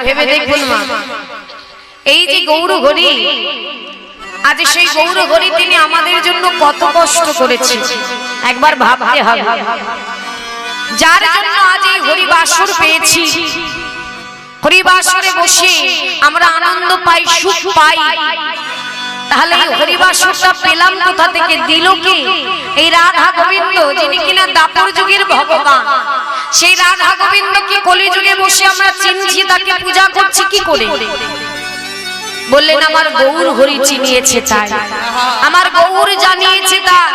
ভেবে দেখুন মা, এই যে গৌর হরি, আজ সেই গৌর হরি তিনি আমাদের জন্য কত কষ্ট করেছে একবার ভাবতে হবে। যার জন্য আজ এই হরিবাসর পেয়েছি, হরিবাসরে বসে আমরা আনন্দ পাই, সুখ পাই, তাহলে এই হরিবাসরটা পেলাম কোথা থেকে? দিল কে? এই রাধা গোবিন্দ, যিনি কিনা দাপর যুগের ভগবান। সেই রাধা গোবিন্দকে কলিযুগে বসে আমরা চিনছি, তাকে পূজা করছি কি করে? বললেন আমার গৌর হরি চিনিয়েছে তাই, আমার গৌর জানিয়েছে তাই।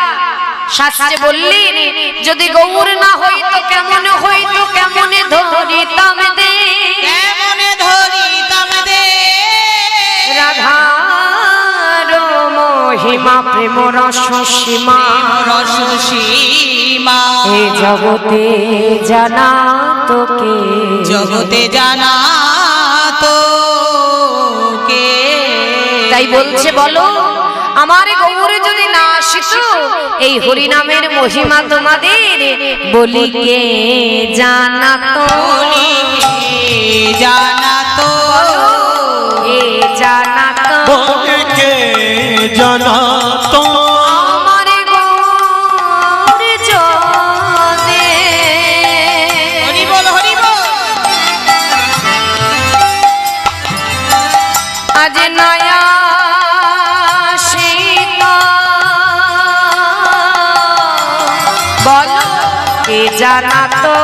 শাস্ত্রে বললেন যদি গৌর না হইতো কেমন হইতো, কেমনে ধরিতাম দে, কেমনে ধরিতাম দে রাধার মহিমা প্রেম রস সীমা, রস সীমা এই জগতে জানা তোকে, জগতে জানা তো কে। তাই বলছে বলো আমার গৌরে যদি না আসিত, এই হরি নামের মহিমা তোমাদের বলি কে জানাতো, জানাতো এ জানাতো, বলি কে জানাতো, আমার গৌর জনে। হরি বল হরি বল। আজ নয়া বলো কে জানাতো,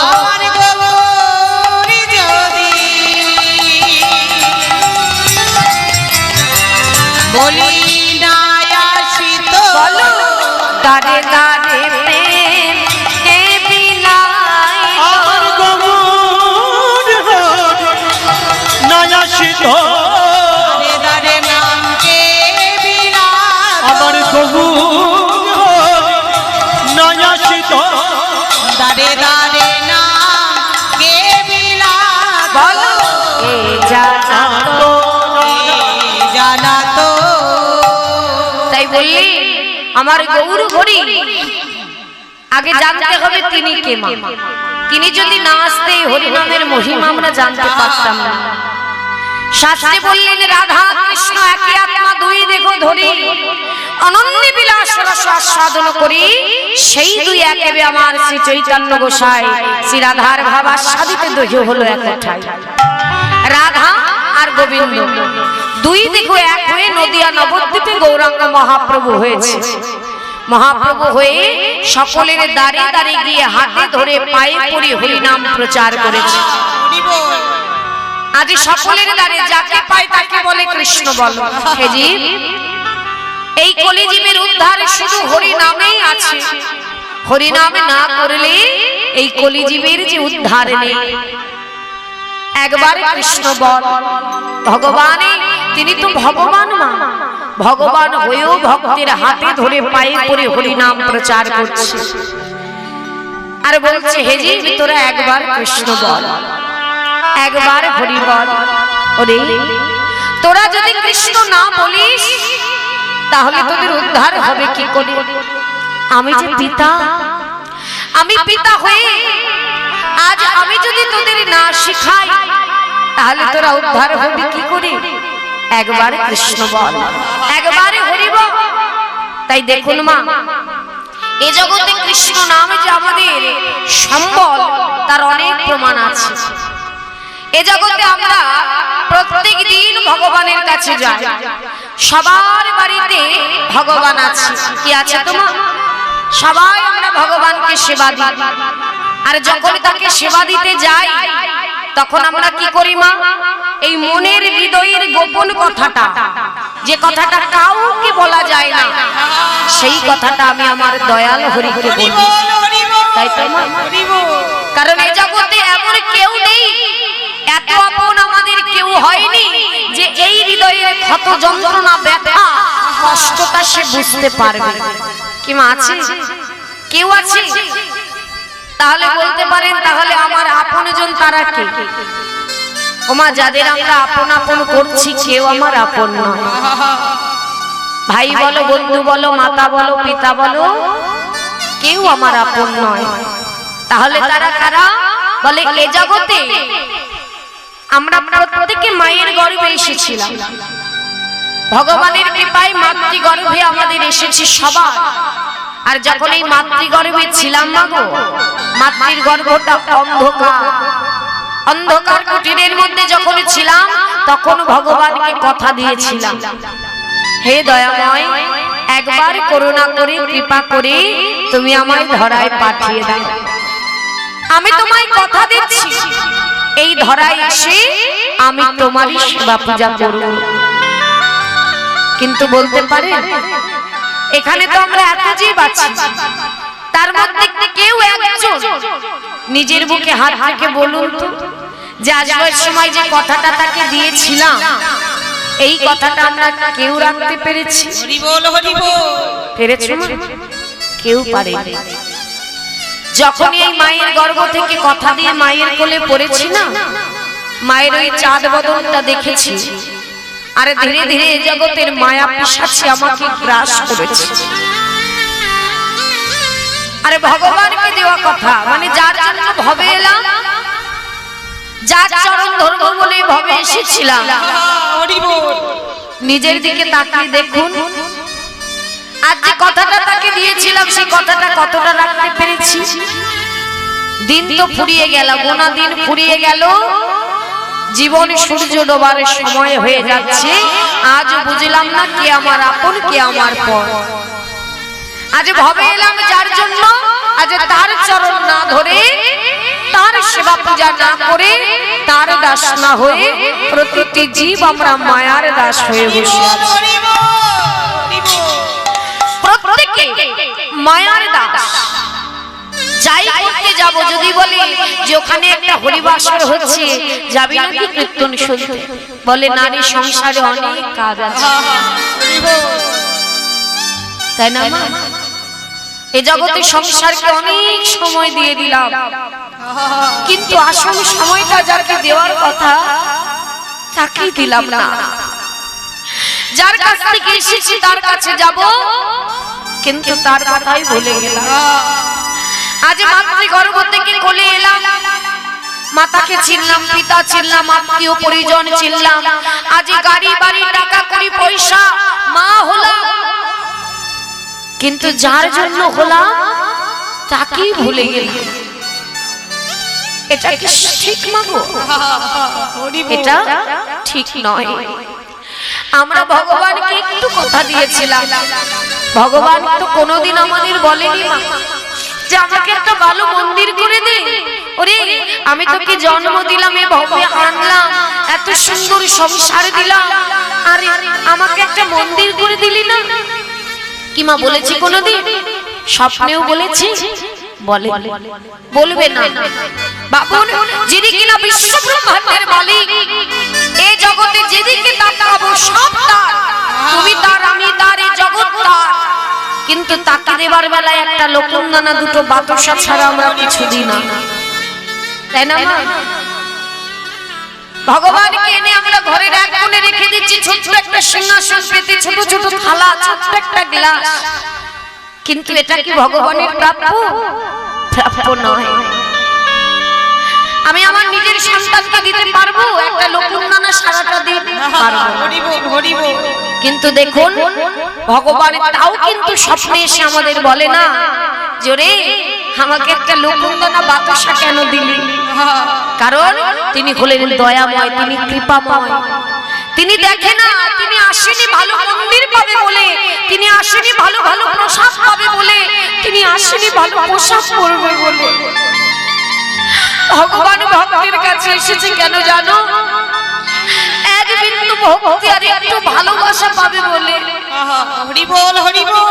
আমার গৌর যদি বলি না আসিত, বলো দারে দারে প্রেম কে বিলাই, আমার গৌর নয়াসিত, দারে দারে নাম কে বিলাস, আমার গৌর নয়াসিত, দারে দারে নাম কে বিলাস, বলো কে জানাতো। জানাতো। তাই বললি আমার গৌর হরি, আগে জানতে হবে তিনি কে মা। তিনি যদি না আসতে হরি নামের মহিমা আমরা জানতে পারতাম না। শাস্ত্রে বললেন রাধা কৃষ্ণ একই আত্মা, দুই দেহ ধরি অনন্যে বিলাস রস আস্বাদন করি, সেই দুই একেবে আমার শ্রী চৈতন্য গোসাই শ্রী রাধার ভাব আস্বাদিতে দেহ হলো একঠাই। রাধা আর গোবিন্দ দুই দেহ এক হয়ে নদিয়া নবদ্বীপে গৌরাঙ্গ মহাপ্রভু হয়েছে। মহাপ্রভু হয়ে সকলের দ্বারে দ্বারে গিয়ে হাতে ধরে পায়ে পড়ে হরি নাম প্রচার করেছে। হরি বল। আজ সকলের দ্বারে যাকে পায় তাকে বলে কৃষ্ণ বল। হে জীব, এই কলিজীবের উদ্ধার শুধু হরি নামেই আছে। হরি নামে না করলে এই কলিজীবের যে উদ্ধার নেই। একবার কৃষ্ণ বল। ভগবানে তিনি তো ভগবান মা, ভগবান হয়েও ভক্তের হাতে ধরে পায়ে পড়ে হরি নাম প্রচার করছে। আর বলছে হে জীব তোরা একবার কৃষ্ণ বল, একবার হরি বল। ওরে তোরা যদি কৃষ্ণ না বলিস তাহলে তোদের উদ্ধার হবে কি করে? আমি যে পিতা, আমি পিতা হয়ে আজ আমি যদি তোদের না শিখাই তাহলে তোরা উদ্ধার হবে কি করে? একবার কৃষ্ণ বল, একবারে হরি বল। তাই দেখুন মা, এ জগতে কৃষ্ণ নাম যে আমাদের সম্বল তার অনেক প্রমাণ আছে। এ জগতে আমরা প্রত্যেক দিন ভগবানের কাছে যাই, সবার বাড়িতে ভগবান আছে। কি আছে তোমার? সবাই আমরা ভগবানকে সেবা দিই। আর যখন তাকে সেবা দিতে যাই তখন আমরা কি করি মা? এই মনের হৃদয়ের গোপন কথাটা, যে কথাটা কাউকে বলা যায় না, সেই কথাটা আমি আমার দয়াল হরিকে বলি। তাই তো মা? কারণ এই জগতে এমন কেউ নেই, এত আপন আমাদের কেউ হয়নি যে এই হৃদয়ের ক্ষত যন্ত্রণা ব্যথা কষ্টটা সে বুঝতে পারবে। কি মা আছে? কেউ আছে? তাহলে বলতে পারেন তাহলে আমার আপনজন তারা কে? ওমা যাদের আমরা আপন আপন করছি কেউ আমার আপন নয়। ভাই বলো, বন্ধু বলো, মাতা বলো, পিতা বলো, কেউ আমার আপন নয়। তাহলে তারা কারা? বলে এ জগতে আমরা প্রত্যেকে মায়ের গর্ভে এসেছিলাম, ভগবানের কৃপায় মাতৃগর্ভে আমাদের এসেছে সবার। আর যখন এই মাতৃগর্ভে ছিলাম না গো, মাতৃর গর্ভটা অন্ধকার, অন্ধকার কুটিরের মধ্যে যখন ছিলাম তখন ভগবানকে কথা দিয়েছিলাম, হে দয়াময় একবার করুণা করে কৃপা করে তুমি আমায় ধরায় পাঠিয়ে দাও। আমি তোমায় কথা দিচ্ছি এই ধরায় এসে আমি তোমারই সেবা পূজা করব। কিন্তু বলতে পারে এখানে তো আমরা এত জীব আছি, তার মধ্যে কেউ একজন নিজের বুকে হাত রেখে বলুন তো যে আসবার সময় যে কথাটা তাকে দিয়েছিলাম এই কথাটা আমরা কেউ রাখতে পেরেছি? হরি বল হরি বল। পেরেছো না? কেউ পারেনি। যখনই এই মায়ের গর্ভ থেকে কথা দিয়ে মায়ের কোলে পড়েছি না, মায়ের ওই চাঁদ বদনটা দেখেছি, আর ধীরে ধীরে এই জগতের মায়া পিশাচি আমাকে গ্রাস করেছে। আরে ভগবানকে দেওয়া কথা, মানে যার জন্য ভবে এলাম, যার চরণ ধর্ম বলে ভবে এসেছিলাম, হরি বল। নিজের দিকে তাকিয়ে দেখুন আজ যে কথাটা তাকে দিয়েছিলাম সেই কথাটা কতটা রাখতে পেরেছি। দিন তো ফুরিয়ে গেল, গোনা দিন ফুরিয়ে গেল, জীবন সূর্য ডোবার সময় হয়ে যাচ্ছে, আজ বুঝলাম না কে আমার আপন কে আমার পর। আজ ভবে এলাম যার জন্য, আজ তার চরণ না ধরে, তার সেবা পূজা না করে, তার দাস না হয়ে প্রতিটি জীব আমরা মায়ার দাস হয়ে বসে আছি। হরি বল হরি বল। প্রত্যেকে মায়ার দাস। যাই করতে যাব, যদি বলি যে ওখানে একটা হরিবাসর হচ্ছে যাবি নাকি কীর্তন শুনতে, বলে নারী সংসারে অনেক কাজ আছে, হরি বল। তাই না মা? এ জগতে সংসারকে অনেক সময় দিয়ে দিলাম, কিন্তু আসল সময়টা যাকে দেওয়ার কথা তাকেই দিলাম না। যার কাছ থেকে এসেছি তার কাছে যাব, কিন্তু তার কথাই ভুলে গেলাম। আজ মাতৃগর্ভ থেকে কোলে এলাম, মাতাকে চিনলাম, পিতা চিনলাম, আত্মীয় পরিজন চিনলাম, আজ গাড়ি বাড়ি টাকা কড়ি পয়সা মা হলাম, কিন্তু যার জন্য হলাম তাকেই ভুলে গেলাম। এটা কি ঠিক মাগো? এটা ঠিক নয়। আমরা ভগবানকে একটু কথা দিয়েছিলাম, ভগবান তো কোনোদিন আমাদের বলেনি মা যে আমাকে একটা ভালো মন্দির করে দে। ওরে আমি তোকে জন্ম দিলাম, এ ভবে আনলাম, এত সুন্দর সংসার দিলাম, আরে আমাকে একটা মন্দির করে দিলি না। কি মা বলেছি কোনোদিন? স্বপ্নেও বলেছি? বলে বলবে না। বাবুন যিনি কিনা বিশ্ব ব্রহ্মাণ্ডের মালিক, এই জগতে যেদিকে তাকাবো সব তার, তুমি তার, আমি তার, এই জগৎ তার, কিন্তু তাকে দেবার বেলায় একটা লোকনদানা দুটো বাতাসা ছাড়া আমরা কিছু দিই না, তাই না মা? ভগবানকে এনে আমরা ঘরের এক কোণে রেখে দিচ্ছি, ছোট্ট একটা সিংহাসন পেতে, ছোট ছোট থালা, ছোট্ট একটা গ্লাস, কিন্তু এটা কি ভগবানের প্রাপ্য? প্রাপ্য নয়। আমি আমার নিজের সন্তানকে দিতে পারবো একটা লোকনদানা সারাটা দিন? পারবো। হরি বল হরি বল। কিন্তু দেখুন ভগবান তাও কিন্তু স্বপ্নে এসে আমাদের বলে না যে রে আমাকে একটা লোকনদানা বাতাসা কেন দিলি? কারণ তিনি হলেন দয়াময়, তিনি কৃপাময়। তিনি দেখে না, তিনি আসেনি ভালো মন্দির পাবে বলে, তিনি আসেনি ভালো ভালো প্রসাদ পাবে বলে, তিনি আসেনি ভালো পোশাক পরবে বলে। ভগবান ভক্তের কাছে এসেছে কেন জানো? এক বিন্দু ভক্তি আর একটু ভালোবাসা পাবে বলে। হরি বল হরি বল।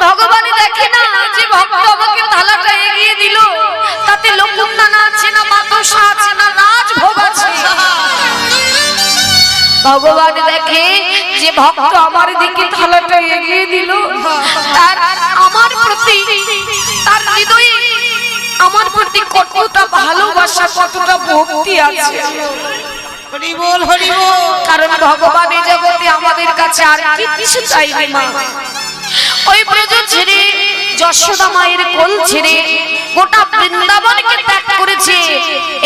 ভগবান দেখে না যে ভক্ত আমাকে থালাটা এগিয়ে দিল, তাতে লোকনদানা আছে না, বাতাসা আছে না, রাজভোগ আছে। ভগবান দেখে যে ভক্ত আমার দিকে থালাটা এগিয়ে দিল, তার আমার প্রতি, তার হৃদয়ে আমার প্রতি কতটা ভালোবাসা, কতটা ভক্তি আছে। হরি বল হরি বল। কারণ ভগবান এই জগতে আমাদের কাছে আর কিছু চাইবে মা। ওই ব্রজ ছেড়ে, যশোদা মায়ের কোল ছেড়ে, গোটা বৃন্দাবনকে ত্যাগ করেছে,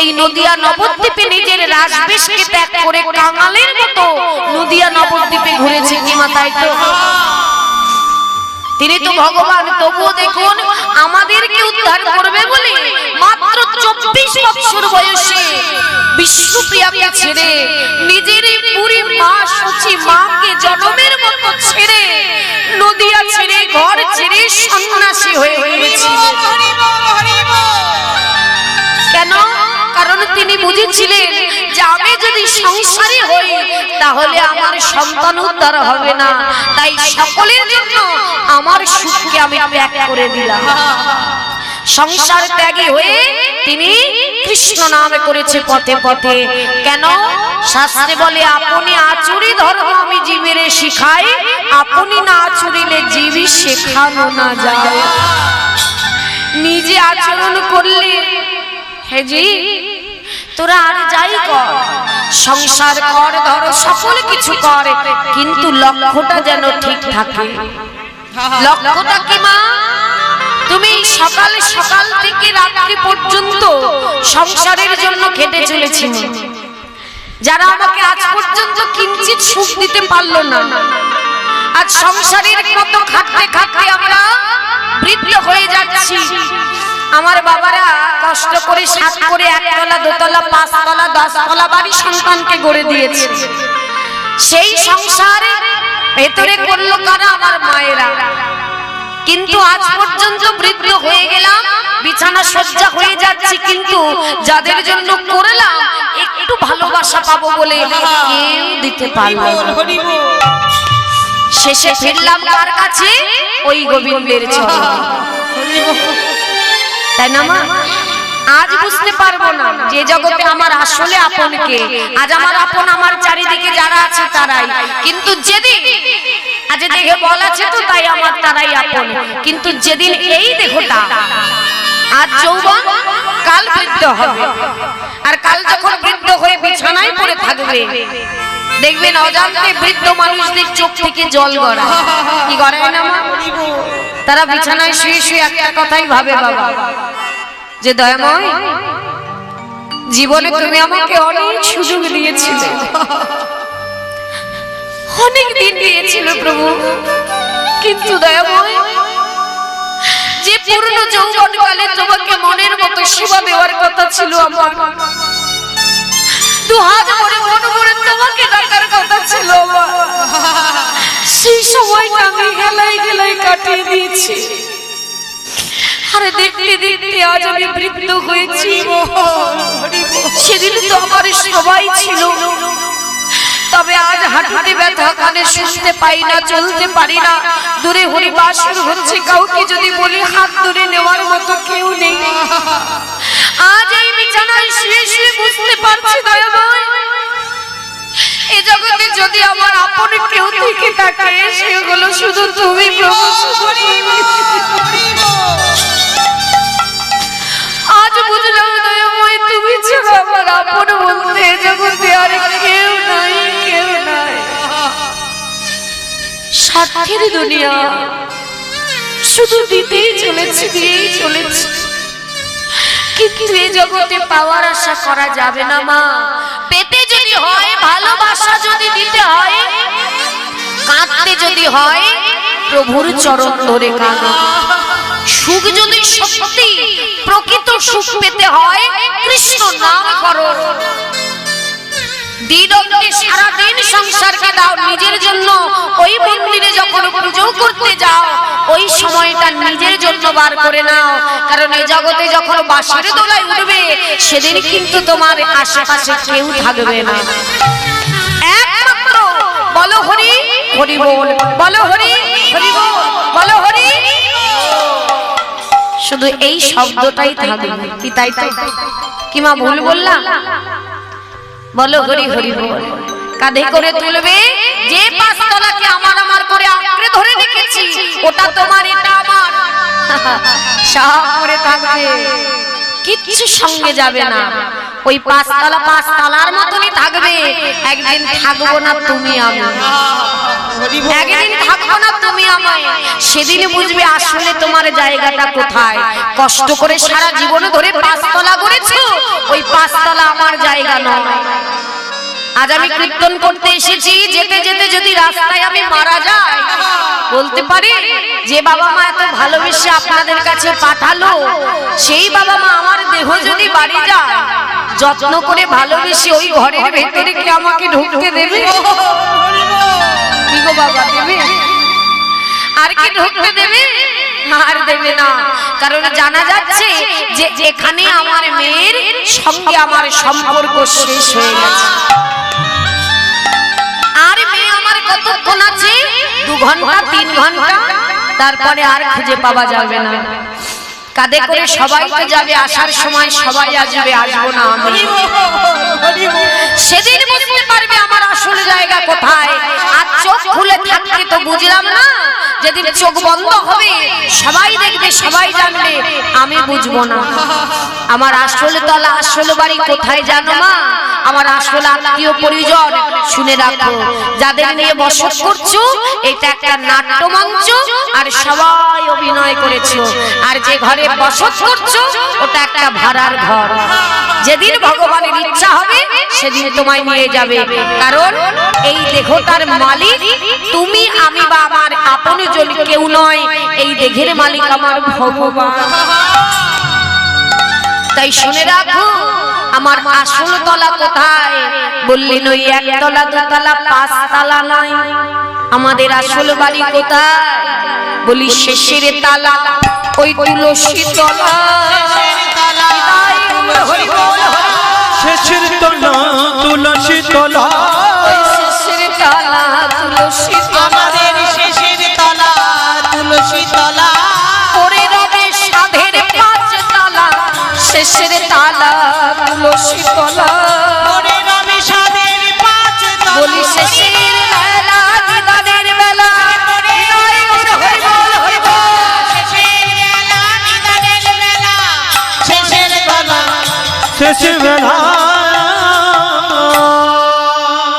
এই নদিয়া নবদ্বীপে নিজের রাজবেশকে ত্যাগ করে কাঙালের মতো নদিয়া নবদ্বীপে ঘুরেছে কি মা, তাই তো? তিনি তো ভগবান, তবুও দেখুন আমাদেরকে উদ্ধার করবে বলে মাত্র 24 বছর বয়সে বিষ্ণুপ্রিয়াকে ছেড়ে নিজের পুরী মা সচি মাকে জনমের মতো ছেড়ে নদিয়া ছেড়ে ঘর ছেড়ে সন্ন্যাসী হয়ে গেছে। কেন? কারণ তিনি বুঝেছিলেন যে আমি যদি সংসারী হই তাহলে আমার সন্তান উদ্ধার হবে না, তাই সকলের জন্য আমার সুখকে আমি ত্যাগ করে দিলাম। সংসার ত্যাগী হয়ে তিনি কৃষ্ণ নামে করেছে পথে পথে। কেন? শাস্ত্রে বলে আপনি আচুরি ধর্ম আমি জীবের শিখাই, আপনি না আচুরিলে জীবী শেখানো না যায়। নিজে আচরণ করলে হে জি তোরা আর যাই কর, সংসার কর, ধর, সকল কিছু কর, কিন্তু লক্ষ্যটা যেন ঠিক থাকে। লক্ষ্যটা কি মা? তুমি সকাল সকাল থেকে রাত্রি পর্যন্ত সংসারের জন্য খেটে চলেছি, যারা আমাকে আজ পর্যন্ত কিঞ্চিত সুখ দিতে পারলো না, আজ সংসারের মতো খাটতে খাটতে আমরা বৃদ্ধ হয়ে যাচ্ছি। আমার বাবারা কষ্ট করে সাত করে একতলা দোতলা পাঁচতলা 10 তলা বাড়ি সন্তানকে গড়ে দিয়েছে, সেই সংসারে ভেতরে করলো কারা? আমার মায়েরা। কিন্তু আজ পর্যন্ত বৃদ্ধ হয়ে গেলাম, বিছানা সজ্জা হয়ে যাচ্ছি, কিন্তু যাদের জন্য করলাম একটু ভালোবাসা পাবো বলে কেউ দিতে পারলো না। শেষে ফিরলাম কার কাছে? ওই গোবিন্দের চরণে, তাই না মা? আজ বুঝতে পারবো না যে জগতে আমার আসলে আপনকে। আজ আমার আপন আমার চারিদিকে যারা আছে তারাই, কিন্তু যেদিন আজ দেখে বল আছে তো তাই আমার তারাই আপন, কিন্তু যেদিন এই দেহটা আজ যৌবন, কাল বৃদ্ধ হবে, আর কাল যখন বৃদ্ধ হয়ে বিছানায় পড়ে থাকবে দেখবেন অজান্তে বৃদ্ধ মানুষদের চোখ থেকে জল গড়ায়। কি গড়ায় না মা? তারা বিছানায় শুয়ে শুয়ে একটা কথাই ভাবে বাবা, যে দয়াময় জীবনে তুমি আমাকে অনেক সুযোগ দিয়েছিলে, অনেক দিন দিয়েছিল প্রভু, কিন্তু দয়াময় যে পূর্ণ যৌবনকালে তোমাকে মনের মতো সেবা দেওয়ার কথা ছিল, আমার দুহাত ভরে মন ভরে তোমাকে ডাকার কথা ছিল, সেই সময়টা আমি হেলাই হেলাই কাটিয়ে দিয়েছি। আরে দেখতে দেখতে আজ আমি বৃদ্ধ হয়েছি, সেদিন তো আমার সবাই ছিল, তবে আজ হাঁটুতে ব্যথা, কানে শুনতে পাই না, চলতে পারি না, দূরে হরিবাসর হচ্ছে, কাউকে যদি বলি হাত ধরে নেওয়ার মতো কেউ নেই। আজ এই বিছানায় শুয়ে শুয়ে বুঝতে পারছি দয়াময়, এ জগতে যদি আমার আপন কেউ থেকে থাকে সেগুলো শুধু তুমি প্রভু। আজ বুঝলাম দয়াময় তুমি ছাড়া আমার আপন বলতে এ জগতে আর কেউ নাই, কেউ নাই। স্বার্থের দুনিয়া, শুধু দিতেই চলেছে, দিয়েই চলেছে, কিন্তু এ জগতে পাওয়ার আশা করা যাবে না মা। পেতে যদি হয়, ভালোবাসা যদি দিতে হয়, কাঁদতে যদি হয়, প্রভুর চরণ ধরে কাঁদো। সুখ যদি সত্যি প্রকৃত সুখ পেতে হয়, কৃষ্ণ নাম করো। দিনকে সারাদিন সংসারকে দাও নিজের জন্য, ওই মন্দিরে যখন পুজো করতে যাও ওই সময়টা নিজের জন্য বার করে নাও, কারণ এই জগতে যখন বাঁশের দোলায় উঠবে সেদিন কিন্তু তোমার আশেপাশে কেউ থাকবে না। একমাত্র বলো হরি হরি বল, বলো হরি হরি বল, বলো হরি, শুধু এই শব্দটাই থাকবে। কি তাই তো? কি মা ভুল বললাম? বলো হরি হরি বল। কাঁধে করে তুলবে, যে পাঁচতলাকে আমার আমার করে আঁকড়ে ধরে রেখেছি, ওটা তোমার, এটা আমার, সব করে থাকবে, কিচ্ছু সঙ্গে যাবে না। ওই পাঁচতলা পাঁচতলার মতনই থাকবে, একদিন থাকবো না তুমি আমি, হরি বল একদিন থাকবো না তুমি আমায়, সেদিন বুঝবে আসলে তোমার জায়গাটা কোথায়। কষ্ট করে সারা জীবন ধরে পাঁচতলা করেছো, ওই পাঁচতলা আমার জায়গা নয়। আজ আমি কীর্তন করতে এসেছি, যেতে যেতে যদি রাস্তায় আমি মারা যাই, বলতে পারি যে বাবা মা এত ভালোবেসে আপনাদের কাছে পাঠালো, সেই বাবা মা আমার দেহ যদি বাড়ি যায়, যত্ন করে ভালোবেসে ওই ঘরের ভেতরে কি আমাকে ঢুকতে দেবে? কি গো বাবা, দেবে? আর কি ঢুকতে দেবে? আর দেবে না। কারণ জানা যাচ্ছে যে এখানে আমার মেয়ের সঙ্গে আমার সম্পর্ক শেষ হয়ে গেছে। আর মেয়ে আমার কতক্ষণ আছে? 2 ঘন্টা 3 ঘন্টা, তারপরে আর খুঁজে পাওয়া যাবে না। কাঁধে করে সবাই তো যাবে, আসার সময় সবাই আসবে, আসবো না আমি। সেদিন বুঝতে পারবে আমার আসল জায়গা কোথায়। আর চোখ খুলে থাকতে তো বুঝলাম না, যেদিন চোখ বন্ধ হবে সবাই দেখবে, সবাই জানবে, আমি বুঝবো না আমার আসল তলা, আসল বাড়ি কোথায় জানো মা? আমার আসল আত্মীয় পরিজন। শুনে রাখো, যাদের নিয়ে বসত করছো এটা একটা নাট্যমঞ্চ, আর সবাই অভিনয় করেছো। আর যে ঘরে বসত করছো ওটা একটা ভাড়ার ঘর। যেদিন ভগবানের ইচ্ছা হবে সেদিন তোমায় নিয়ে যাবে। কারণ এই দেহটার মালিক তুমি, আমি বা আমার আপনজন কেউ নয়। এই দেহের মালিক আমার ভগবান। তাই শুনে রাখো, আমার আসল তলা কোথায়? বললেন ওই 1 তলা 2 তলা 5 তলা নয়। আমাদের আসল বাড়ি কোথায়? বলি শেষের তালা, ওই তুলসী তলা। শেষের তলা তুলসী তলা, শেষের তলা তুলসী তলা, আমাদের শেষের তলা তুলসী তলা। ওরে রবে সাধের 5 তলা, শেষের তলা তুলসী তলা। ওরে রবি সাদের 5 তলা। বলি শেষের বেলা নিদানের বেলা, শেষের বেলা নিদানের বেলা, শেষের তলা। শেষের বেলা।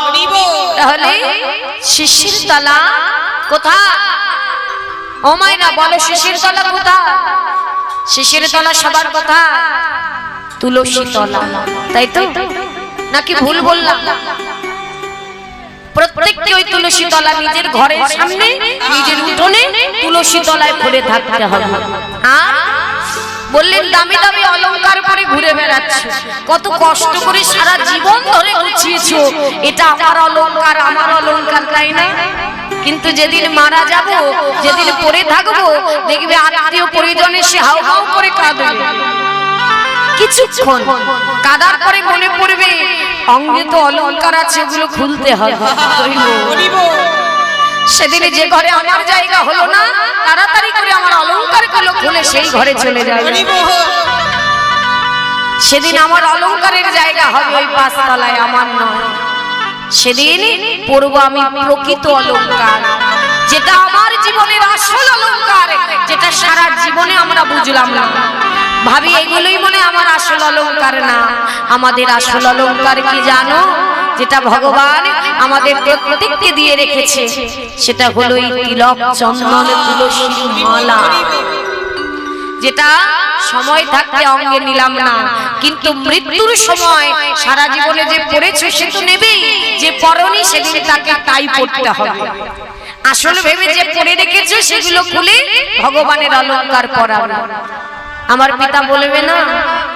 হরি বল তাহলে শিশির তলা কোথায়? ও মাইনা বলো, শিশির তলা কোথায়? শিশির তলা সবার কথা, তুলসী তলা। তাই তো নাকি ভুল বললাম? প্রত্যেককে ওই তুলসী তলা নিজের ঘরের সামনে, নিজের উঠোনে তুলসী তলায় পড়ে থাকতে হবে। আর বললেন দামি দামি অলংকার পরে ঘুরে বেড়াচ্ছ, কত কষ্ট করে সারা জীবন ধরে গুছিয়েছো, এটা আমার অলংকার, আমার অলংকার, তাই না? কিন্তু যেদিন মারা যাব, যেদিন পড়ে থাকবো, দেখবে আত্মীয় পরিজন এসে হাউ হাউ করে কাঁদবে। কিছুক্ষণ কাদার পরে মনে পড়বে অঙ্গে তো অলংকার আছে, ওগুলো খুলতে হবে। হরি বল সেদিনে যে ঘরে আমার জায়গা হলো না, তাড়াতাড়ি করে আমার অলংকার গুলো খুলে সেই ঘরে চলে যাবে। হরি বল সেদিন আমার অলংকারের জায়গা হবে ওই 5 তলায়, আমার নয়। সেদিন পরবো আমি প্রকৃত অলংকার, যেটা আমার জীবনের আসল অলংকার, যেটা সারা জীবনে আমরা বুঝলাম না। ভাবি এগুলোই মনে আমার আসল অলংকার না। আমাদের আসল অলংকার কি জানো? যেটা ভগবান আমাদের প্রত্যেককে দিয়ে রেখেছে, সেটা হলো এই তিলক, চন্দন, তুলসী মালা, যেটা সময় থাকতে অঙ্গে নিলাম না, কিন্তু মৃত্যুর সময় সারা জীবনে যে পড়েছো সে তো নেবেই, যে পরনি সেদিন তাকে তাই পড়তে হবে। আসলে ভেবে যে পড়ে রেখেছো সেগুলো খুলে ভগবানের অলংকার পরাবে। আমার পিতা বলবে না,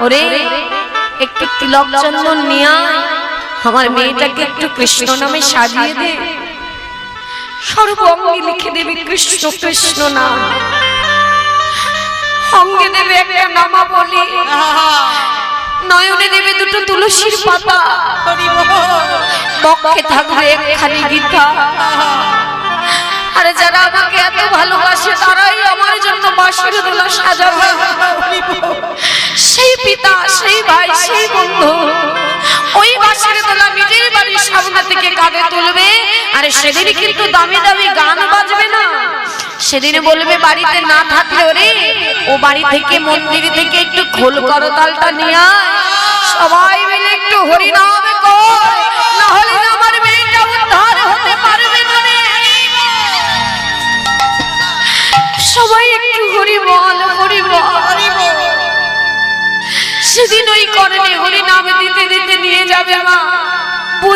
ওরে একটু তিলক চন্দন নিয়ে আমার মেয়েটাকে একটু কৃষ্ণ নামে সাজিয়ে দে। সর্বঙ্গে লিখে দেবে কৃষ্ণ কৃষ্ণ নাম, অঙ্গে দেবে একটা নামাবলী, নয়নে দেবে 2টো তুলসীর পাতা, বক্ষে থাকবে একখানি গীতা। আরে যারা আমাকে এত ভালোবাসে তারাই আমার জন্য বাঁশির দোলা সাজাবে। সেই পিতা, সেই ভাই, সেই বন্ধু ওই বাঁশির দোলা নিজের বাড়ির সামনে থেকে কাঁধে তুলবে। আরে সেদিন কিন্তু দামি দামি গান বাজবে না, সেদিন বলবে বাড়িতে না থাকলে, ওরে ও বাড়ি থেকে মন্দির থেকে একটু খোল করতালটা নিয়ে আয়, সবাই মিলে একটু হরিনাম কর, না হলে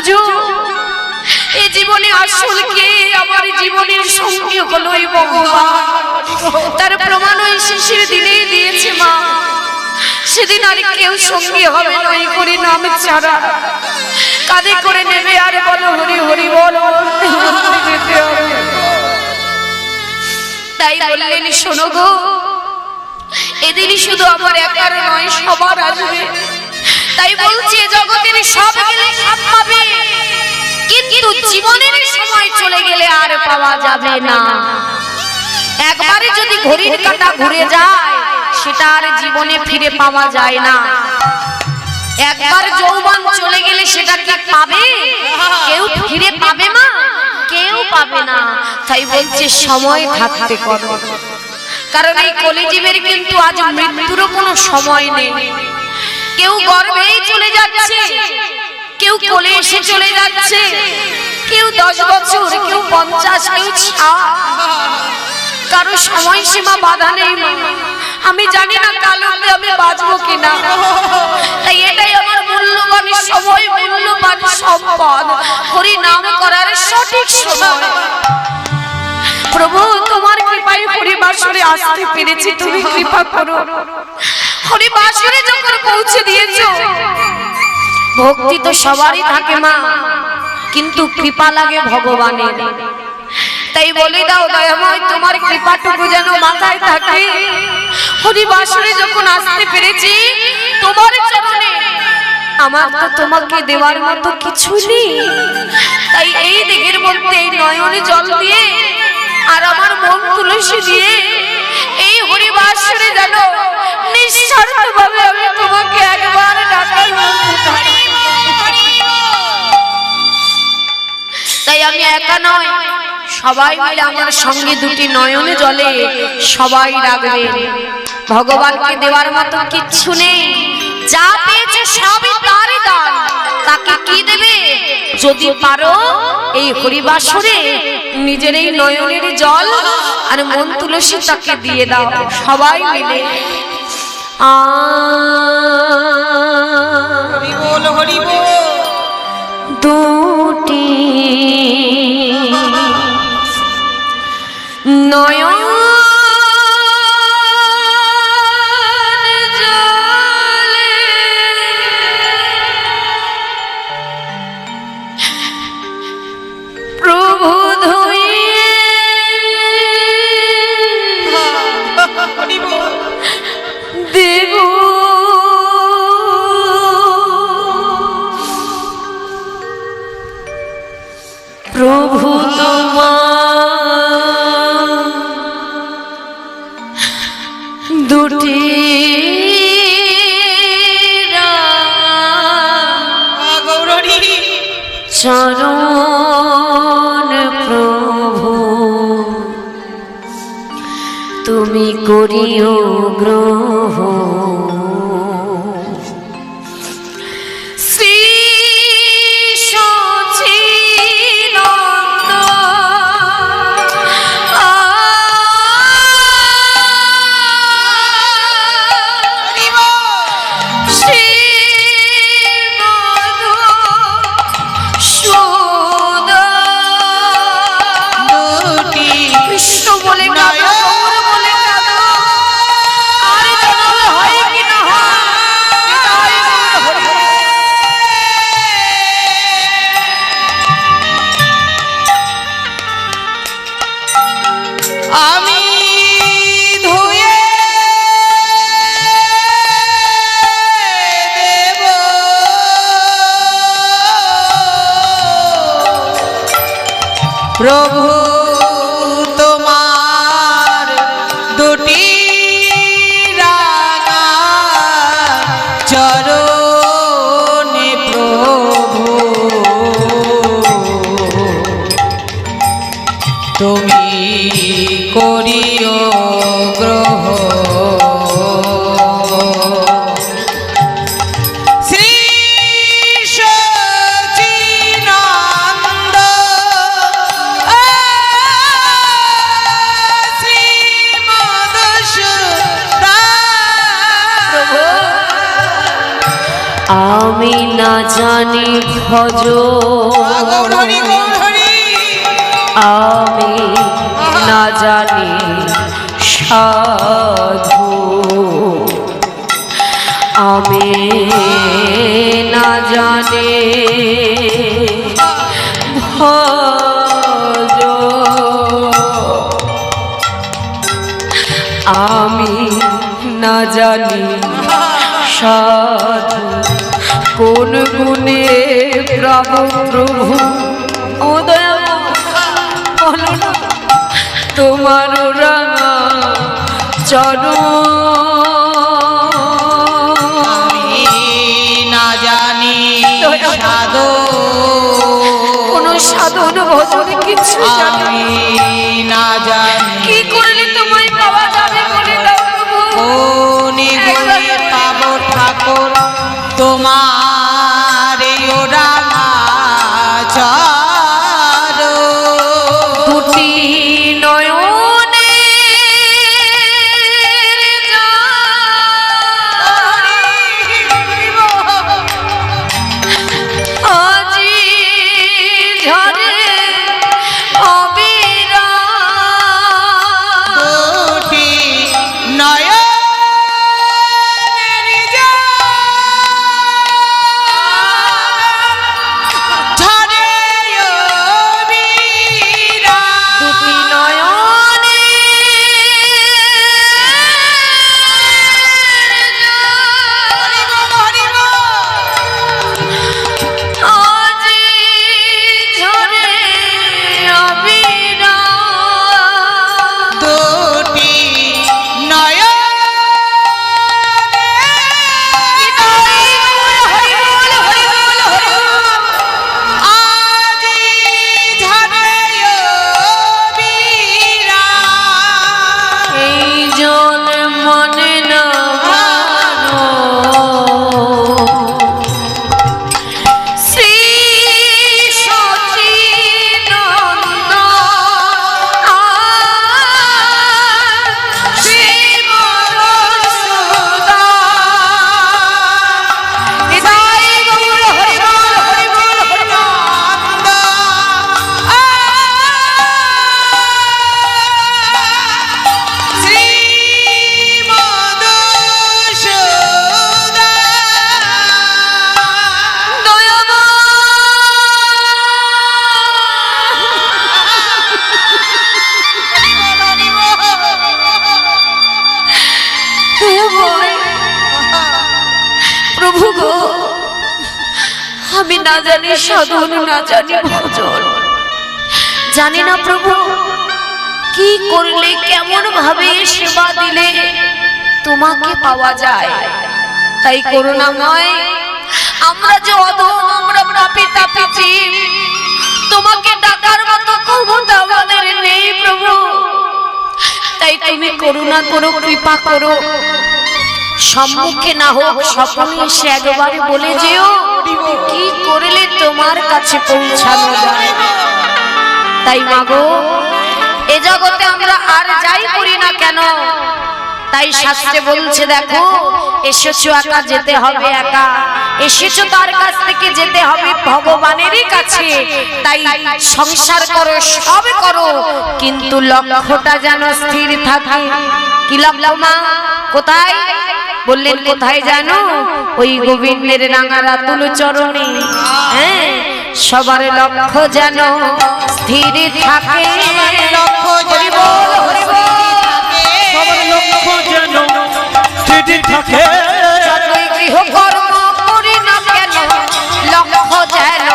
বুঝো এই জীবনে আসল কে আমার জীবনের সঙ্গী হলো এই ভগবান। তার প্রমাণ ওই শিশির দিনেই দিয়েছে মা। সেদিন আর কেউ সঙ্গী হবে না এই হরি নাম ছাড়া। কাঁধে করে নেবে আর বলো হরি হরি বলো, যেতে হবে। তাই বললেন শোনো গো, এদিনই শুধু আমার একার নয় সবার আসবে। তাই বলছি জগতের সব গেলে সব পাবে, কিন্তু জীবনের সময় চলে গেলে আর পাওয়া যাবে না। একবারে যদি ঘড়ির কাঁটা ঘুরে যায় সেটা আর জীবনে ফিরে পাওয়া যায় না। একবার যৌবন চলে গেলে সেটা কি পাবে? কেউ ফিরে পাবে না, কেউ পাবে না। তাই বলছে সময় থাকতে করো, কারণ এই কলিজীবের কিন্তু আজ মৃত্যুরও কোনো সময় নেই। কেউ গর্ভেই চলে যাচ্ছে, কেউ কোলে এসে চলে যাচ্ছে, কেউ 10 বছর, কেউ 50, কেউ 60। কারো সময়সীমা বাধা নেই। আমি জানি না কাল অবধি আমি বাঁচবো কিনা, তাই এটাই আমার মূল্যবান সময়, মূল্যবান সম্পদ, হরি নাম করার সঠিক সময়। প্রভু তোমার কৃপায় হরি বাসরে আসতে পেরেছি, তুমি কৃপা করো। হরি বাসরে যখন পৌঁছে দিয়েছো, ভক্তি তো সবারই থাকে মা, কিন্তু কৃপা লাগে ভগবানের। তাই বলে দাও দয়াময় তোমার কৃপাটুকু যেন মাথায় থাকে। হরি বাসরে যখন আসতে পেরেছি তোমার চরণে, আমার তো তোমাকে দেওয়ার মতো কিছু নেই। তাই এই দিকের মধ্যে এই নয়নে জল দিয়ে আর আমার মন তুলসী দিয়ে এই হরি বাসরে যেন নিঃস্বার্থভাবে আমি তোমাকে একবার ডাকার। তাই আমি একা নয়, সবাই মিলে আমার সঙ্গে দুটি নয়নে জলে সবাই রাখবে। ভগবানকে দেওয়ার মতো কিচ্ছু নেই, যা পেয়েছে সবই তারই দান। তাকে কি দেবে? যদি পারো এই হরিবাসরে নিজের এই নয়নের জল আর মন তুলসী তাকে দিয়ে দাও সবাই মিলে। হরি বল হরি বল। দুটি নয়ন জলে প্রভু ধুইয়ে হরি বল। দেব প্রভু তোমার দুটি গৌরী চরণ প্রভু তুমি করিও গ্রহণ। শ্রী সচিদানন্দ হরি বল। শ্রী দুটি কৃষ্ণ বলে কাঁদো, গৌর বলে কাঁদো, আর জন্ম হয় কি না হয়। বিদায় গৌর হরি বল। আমি ধুয়ে দেব প্রভু তোমার দুটি রাঙা চরণে প্রভু তুমি করিও গ্রহণ। শ্রী সচিদানন্দ শ্রী মধুসূদন আমি আমি না জানি ভজ গৌরহরি গৌরহরি আমি না জানি সাধু আমি না জানি ভজ আমি না জানি সাধু কোন গুণে প্রভু ও দয়া বলো না তোমার রাঙা চরণ আমি না জানি সাধু কোন সাধন ভজন কিছু জানি আমি না জানি কি করলে তোমায় পাওয়া যাবে বলে দাও প্রভু কোন গুণে পাবো ঠাকুর তোমার ওরা দুটি নয়নে আজি ঝরে অবিরা দুটি নয় দুটি নয়নে আজি ঝরে অবিরা দুটি নয় এই জল মনে না মানো শ্রী সচিদানন্দ শ্রী মধুসূদন হৃদয় গৌর হরি বল হরি বল হরি বল প্রভু গো আমি না জানি সাধন না জানি ভজন জানি না প্রভু কি করলে কেমন ভাবে সেবা দিলে তোমাকে পাওয়া যায় তাই করুণাময় আমরা যে অধম আমরা পাপী তাপী জীব তোমাকে ডাকার মতো ক্ষমতা আমাদের নেই প্রভু তাই তুমি করুণা করো কৃপা করো সম্মুখে না হোক স্বপ্নে এসে একবারে বলে যেও কি করলে তোমার কাছে পৌঁছানো যায় তাই মাগো এ জগতে আমরা আর যাই করি না কেন তাই শাস্ত্রে বলছে দেখো এসেছো একা যেতে হবে একা এসেছো তার কাছ থেকে যেতে হবে ভগবানেরই কাছে তাই সংসার করো সব করো কিন্তু লক্ষ্যটা যেন স্থির থাকে কি লক্ষ্য মা কোথায় বললেন কোথায় জানো ওই গোবিন্দের রাঙা রাতুল চরণে হ্যাঁ সবার লক্ষ্য যেন স্থির থাকে লক্ষ্য হরি বল হরি বল সবার লক্ষ্য যেন স্থির থাকে যতই গৃহকর্ম করি না কেন লক্ষ্য যেন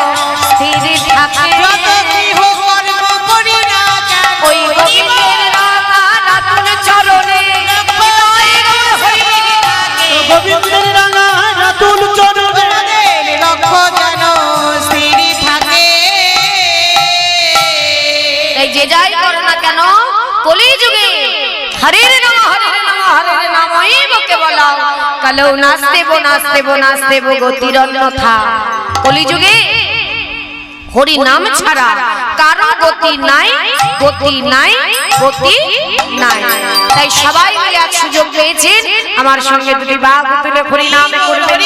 স্থির থাকে ওই গোবিন্দের রাঙা রাতুল চরণে গোবিন্দের রাঙা রাতুল চরণে লক্ষ্য যেন স্থির থাকে এই যে যাই করো না কেন কলিযুগে হরির নাম হরির নামই বকে বলাও কালো নাচতে বো গতির অন্যথা কলিযুগে হরি নাম ছাড়া কারো গতি নাই গতি নাই গতি নাই তাই সবাই মিলে এক সুযোগ পেয়েছেন আমার সঙ্গে দুটি বাঘ তুলে হরি নাম করবেন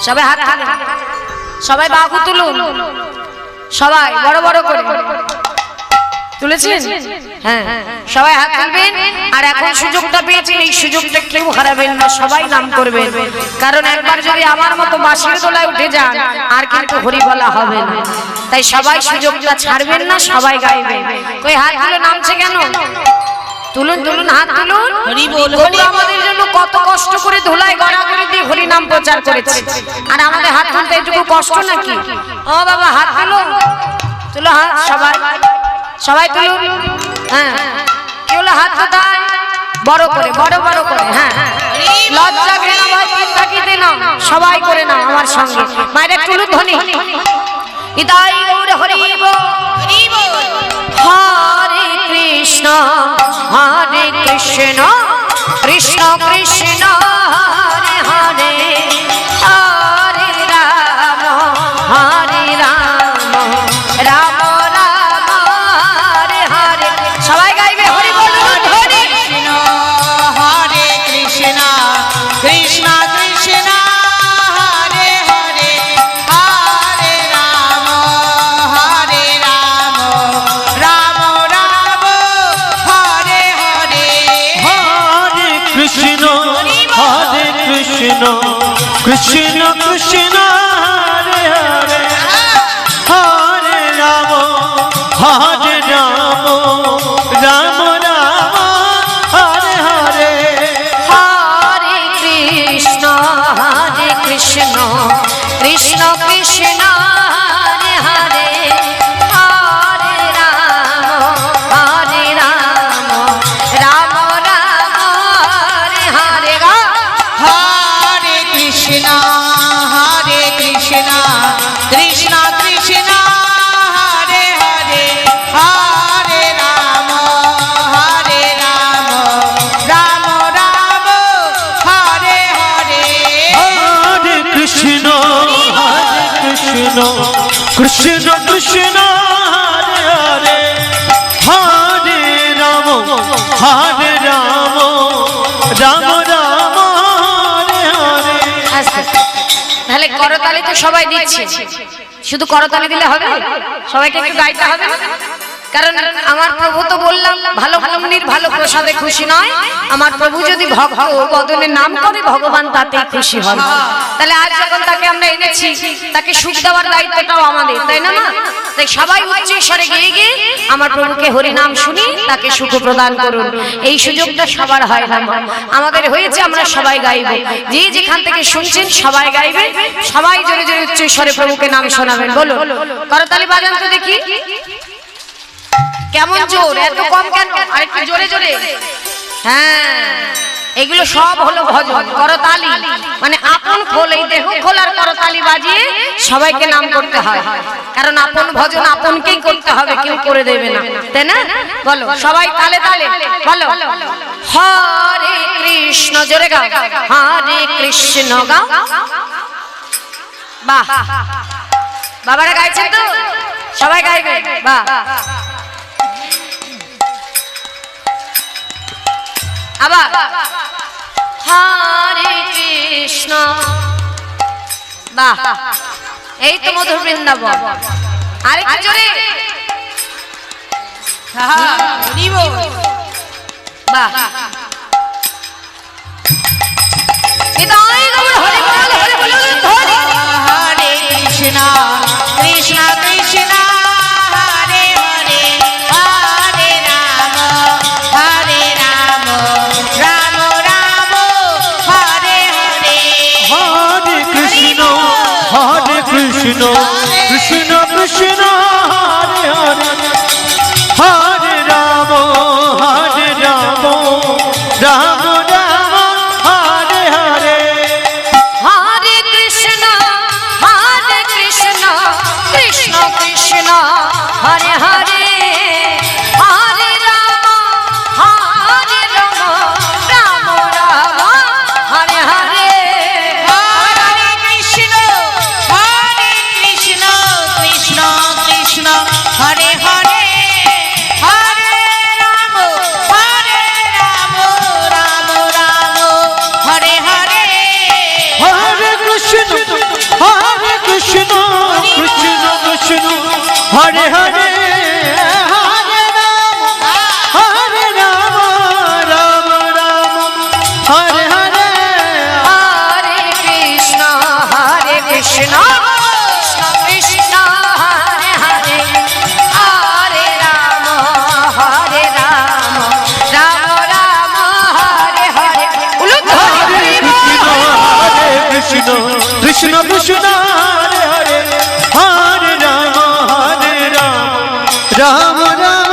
সবাই হাত তুলুন, সবাই বাহু তুলুন, সবাই বড় বড় করে তুলেছেন। হ্যাঁ, সবাই হাত তুলবেন। আর এখন সুযোগটা পেয়েছেন, এই সুযোগটা কেউ হারাবেন না, সবাই নাম করবেন। কারণ একবার যদি আমার মতো বাঁশির দোলায় উঠে যান আর কিন্তু হরি বলা হবে না। তাই সবাই সুযোগটা ছাড়বেন না, সবাই গাইবেন। কই হাত তুলে নামছে কেন? তুলুন তুলুন, হাত তুলুন। হরি বল, গরু আমাদের জন্য কত কষ্ট করে ধুলায় গড়াগড়ি দিয়ে হরি নাম প্রচার করেছে, আর আমাদের হাত তুলতে এটুকু কষ্ট নাকি? ও বাবা হাত তুলো, তুলো হাত, সবাই সবাই তুলুন। হ্যাঁ, কি হলো হাত কোথায়? বড় করে, বড় বড় করে। হ্যাঁ, লজ্জা ঘৃণা ভয় থাকিতে না, সবাই করে না আমার সঙ্গে। মায়ের তুলুন ধ্বনি। ইদাই গৌর হরি বল, হরে কৃষ্ণ হরে কৃষ্ণ কৃষ্ণ কৃষ্ণ হরে হরে, হরে রাম হরে রাম রাম রাম হরে হরে। সবাই গাইবে হরি বল, হরি কৃষ্ণ হরে কৃষ্ণ কৃষ্ণ কৃষ্ণ হরে হরে, হরে রাম রাম রাম হরে হরে। হরে কৃষ্ণ কৃষ্ণ কৃষ্ণ হরে হরে, হরে রাম রাম রাম হরে হরে। হরে কৃষ্ণ কৃষ্ণ কৃষ্ণ হরে হরে, হরে রাম রাম রাম হরে হরে। হরে কৃষ্ণ কৃষ্ণ কৃষ্ণ হরে হরে, হরে রাম রাম রাম হরে হরে। হরে কৃষ্ণ কৃষ্ণ কৃষ্ণ হরে হরে, হরে রাম রাম রাম হরে হরে। আচ্ছা, তাহলে করতালি তো সবাই দিচ্ছে, শুধু করতালি দিলে হবে? সবাইকে একটু গাইতে হবে, কারণ আমার প্রভু তো বললাম ভালো ভূমির ভালো প্রসাদে খুশি নয়। আমার প্রভু যদি ভক্ত বদনের নাম করে ভগবান তাতে খুশি হন। তাহলে আজ যখন তাকে আমরা এনেছি, তাকে সুখ দেওয়ার দায়িত্বটাও আমাদের, তাই না? তাই সবাই উচ্চ স্বরে গিয়ে গিয়ে আমার প্রভুকে হরি নাম শুনি, তাকে সুখ প্রদান করুন। এই সুযোগটা সবার হয় না, আমাদের হয়েছে, আমরা সবাই গাইব। যে যেখান থেকে শুনছেন সবাই গাইবেন, সবাই জোরে জোরে উচ্চ স্বরে প্রভুকে নাম শোনাবেন। বলো, করতালি বাজান তো দেখি। কেমন জোর, এত কম কেন? আরেকটু জোরে জোরে। হ্যাঁ, এগুলো সব হলো ভজন। করতালি মানে আপন খোল, এই দেহ খোলার করতালি বাজিয়ে সবাইকে নাম করতে হয়। কারণ আপন ভজন আপনকেই করতে হবে, কেউ করে দেবে না, তাই না? বলো সবাই তালে তালে বলো, হরে কৃষ্ণ, জোরে গাও, হরে কৃষ্ণ গাও। বাহ, বাবারা গাইছেন তো, সবাই গাইবে। বাহ, আবার হরে কৃষ্ণ। বাহ, এই তো মধুর বৃন্দাবন। আরেকটু জোরে। হরি বল। বাহ, হৃদয় গৌর হরি বল, হরি বল, হরি। হরে কৃষ্ণ কৃষ্ণ কৃষ্ণ হরে হরে, হরে রাম রাম রাম হরে হরে। হরে কৃষ্ণ কৃষ্ণ কৃষ্ণ হরে হরে, হরে রাম রাম রাম হরে হরে। হরে কৃষ্ণ কৃষ্ণ কৃষ্ণ হরে হরে, হরে রাম রাম রাম হরে হরে। হরে কৃষ্ণ কৃষ্ণ কৃষ্ণ হরে হরে হরে রাম রাম রাম হরে হরে হরে কৃষ্ণ কৃষ্ণ কৃষ্ণ হরে হরে হরে রাম রাম রাম হরে হরে হরে কৃষ্ণ কৃষ্ণ কৃষ্ণ হরে হরে হরে রাম রাম রাম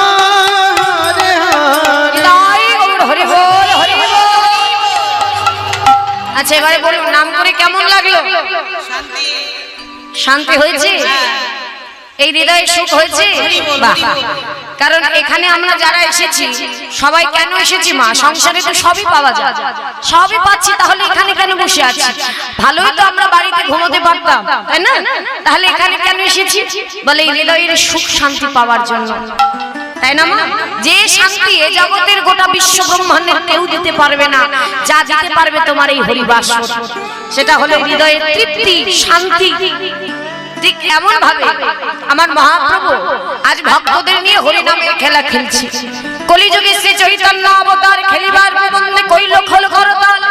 হরে হরে হরি বল হরি বল। আচ্ছা এবারে বলুন নাম করে কেমন লাগলো? শান্তি হয়েছে? এই হৃদয়ে সুখ হয়েছে? বাহ! কারণ এখানে আমরা যারা এসেছি সবাই কেন এসেছি মা? সংসারে তো সবই পাওয়া যায়, সবই পাচ্ছি, তাহলে এখানে কেন বসে আছি? ভালোই তো আমরা বাড়িতে ঘুমোতে পারতাম, তাই না? তাহলে এখানে কেন এসেছি? বলে এই হৃদয়ের সুখ শান্তি পাওয়ার জন্য, তাই না মা? যে শান্তি এ জগতের গোটা বিশ্ব ব্রহ্মাণ্ডের কেউ দিতে পারবে না, যা দিতে পারবে তোমার এই হরিবাস, সেটা হলো হৃদয়ের তৃপ্তি শান্তি। ঠিক এমন ভাবে আমার মহাপ্রভু আজ ভক্তদের নিয়ে হরি নামের খেলা খেলছে। কলিযুগে শ্রী চৈতন্য অবতার খেলিবার বন্দে কইল খোল করতাল,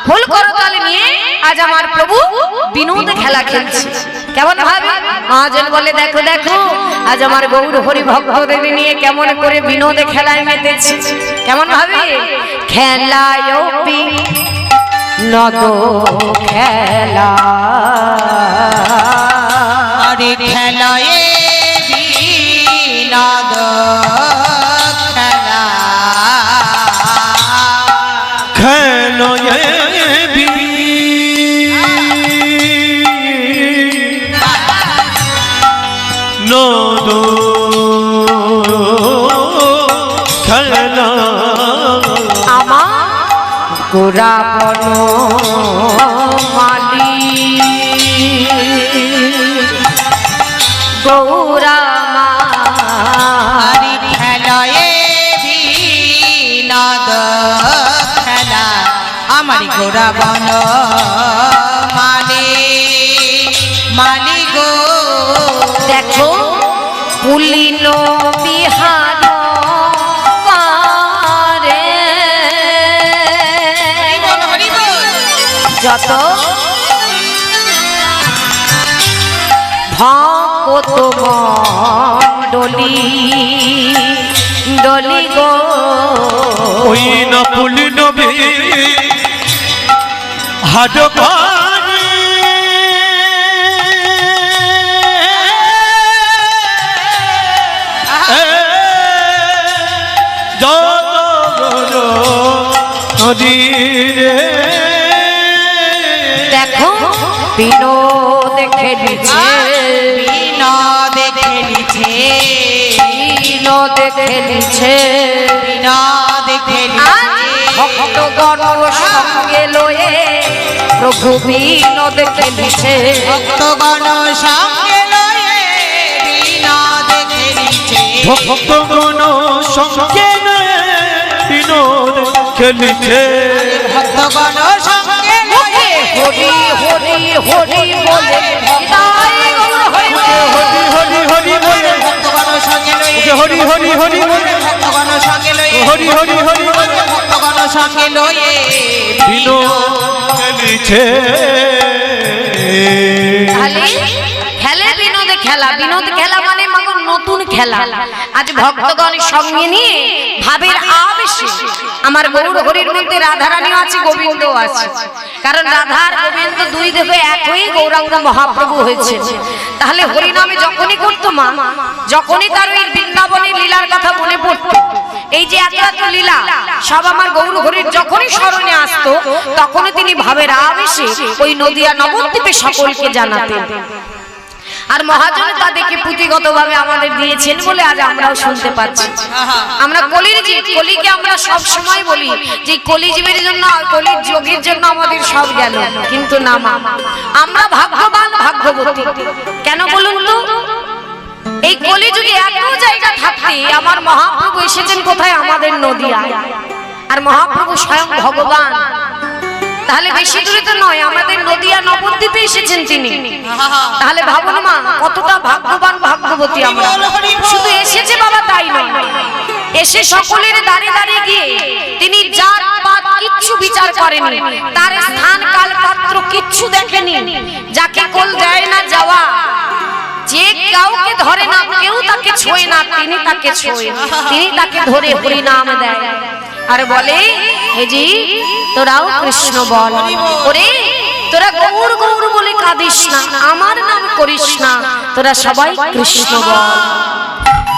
খোল করতাল নিয়ে আজ আমার প্রভু বিনোদ খেলা খেলছে। কেমন ভাবে মহাজন বলে দেখো দেখো আজ আমার গৌর হরি ভক্তদের নিয়ে কেমন করে বিনোদে খেলায় মেতেছে। কেমন ভাবে খেলায় নদ খেলা আরে খেলায় বিনোদ খেলা খেলো নদ খেলা আমার গোরা বন মালি গৌরা মা আরে খেলায় বিনোদ খেলা আমার গোরা বন মালি গো দেখো পুলিন বিহার পারে যত ভক্ত মণ্ডলী ডলি গো ওই না পুলি নবী হাট পারে যত নদী রে দেখো বিনোদ খেলিছে বিনোদ খেলিছে বিনোদ খেলিছে বিনোদ ভক্তগণ সঙ্গে লয়ে প্রভু বিনোদ খেলিছে ভক্তগণ সঙ্গে লয়ে বিনোদ খেলিছে ভক্তগণ সঙ্গে বিনোদ খেলিছে ভক্তগণ সঙ্গে লয়ে হরি হরি হরি বলে হৃদয় গৌর হরি হরি হরি হরি বলে ভক্তগণ সঙ্গে লয়ে হরি হরি হরি বলে ভক্তগণ সঙ্গে লয়ে হরি হরি হরি বলে ভক্তগণ সঙ্গে লয়ে বিনোদ খেলিছে তাহলে খেলে বিনোদে খেলা, বিনোদ খেলা মানে মাগো নতুন খেলা। আজ ভক্তগণ সঙ্গে নিয়ে ভাবের আবেশে আমার গৌর হরির মধ্যে রাধারানীও আছে, গোবিন্দও আছে। কারণ রাধা আর গোবিন্দ দুই দেহ একই গৌরাঙ্গ মহাপ্রভু হয়েছে। তাহলে হরি নামে যখনই করতো মা, যখনই তার ওই বৃন্দাবনের লীলার কথা মনে পড়তো, এই যে এত এত লীলা সব আমার গৌর হরির যখনই স্মরণে আসতো, তখনই তিনি ভাবের আবেশে ওই নদিয়া নবদ্বীপে সকলকে জানাতেন। আর মহাজন তা দেখে পুঁথিগতভাবে আমাদের দিয়েছেন বলে আজ আমরাও শুনতে পাচ্ছি। আমরা কলির জীব, কলিকে আমরা সব সময় বলি যে কলি জীবের জন্য, কলির যোগের জন্য আমাদের সব গেল, কিন্তু না মা, আমরা ভাগ্যবান ভাগ্যবতী। কেন বলুন তো? এই কলিযুগে এত জায়গা থাকতে আমার মহাপ্রভু এসেছেন কোথায়? আমাদের নদিয়ায়। আর মহাপ্রভু স্বয়ং ভগবান, তাহলে বেশি দূরে তো নয়, আমাদের নদিয়া নবদ্বীপে এসেছেন তিনি। তাহলে ভাবুন মা, কতটা ভাগ্যবান ভাগ্যবতী। ভাগ্যবতী আমরা। শুধু এসেছে বাবা তাই নয়, এসে সকলের দাঁড়ে দাঁড়িয়ে গিয়ে তিনি জাত পাত কিচ্ছু বিচার করেনি, তার স্থান কাল পাত্র কিচ্ছু দেখেনি। যাকে কোল দেয় না যাওয়া, যে কাউকে ধরে না, কেউ তাকে ছোঁয় না, তিনি তাকে ছোঁয়, তিনি তাকে ধরে হরি নাম দেয় আর বলে, হে জি তোরাও কৃষ্ণ বল। ওরে তোরা গৌর গৌর বলে কাঁদিস না, আমার নাম করিস না, তোরা সবাই কৃষ্ণ বল।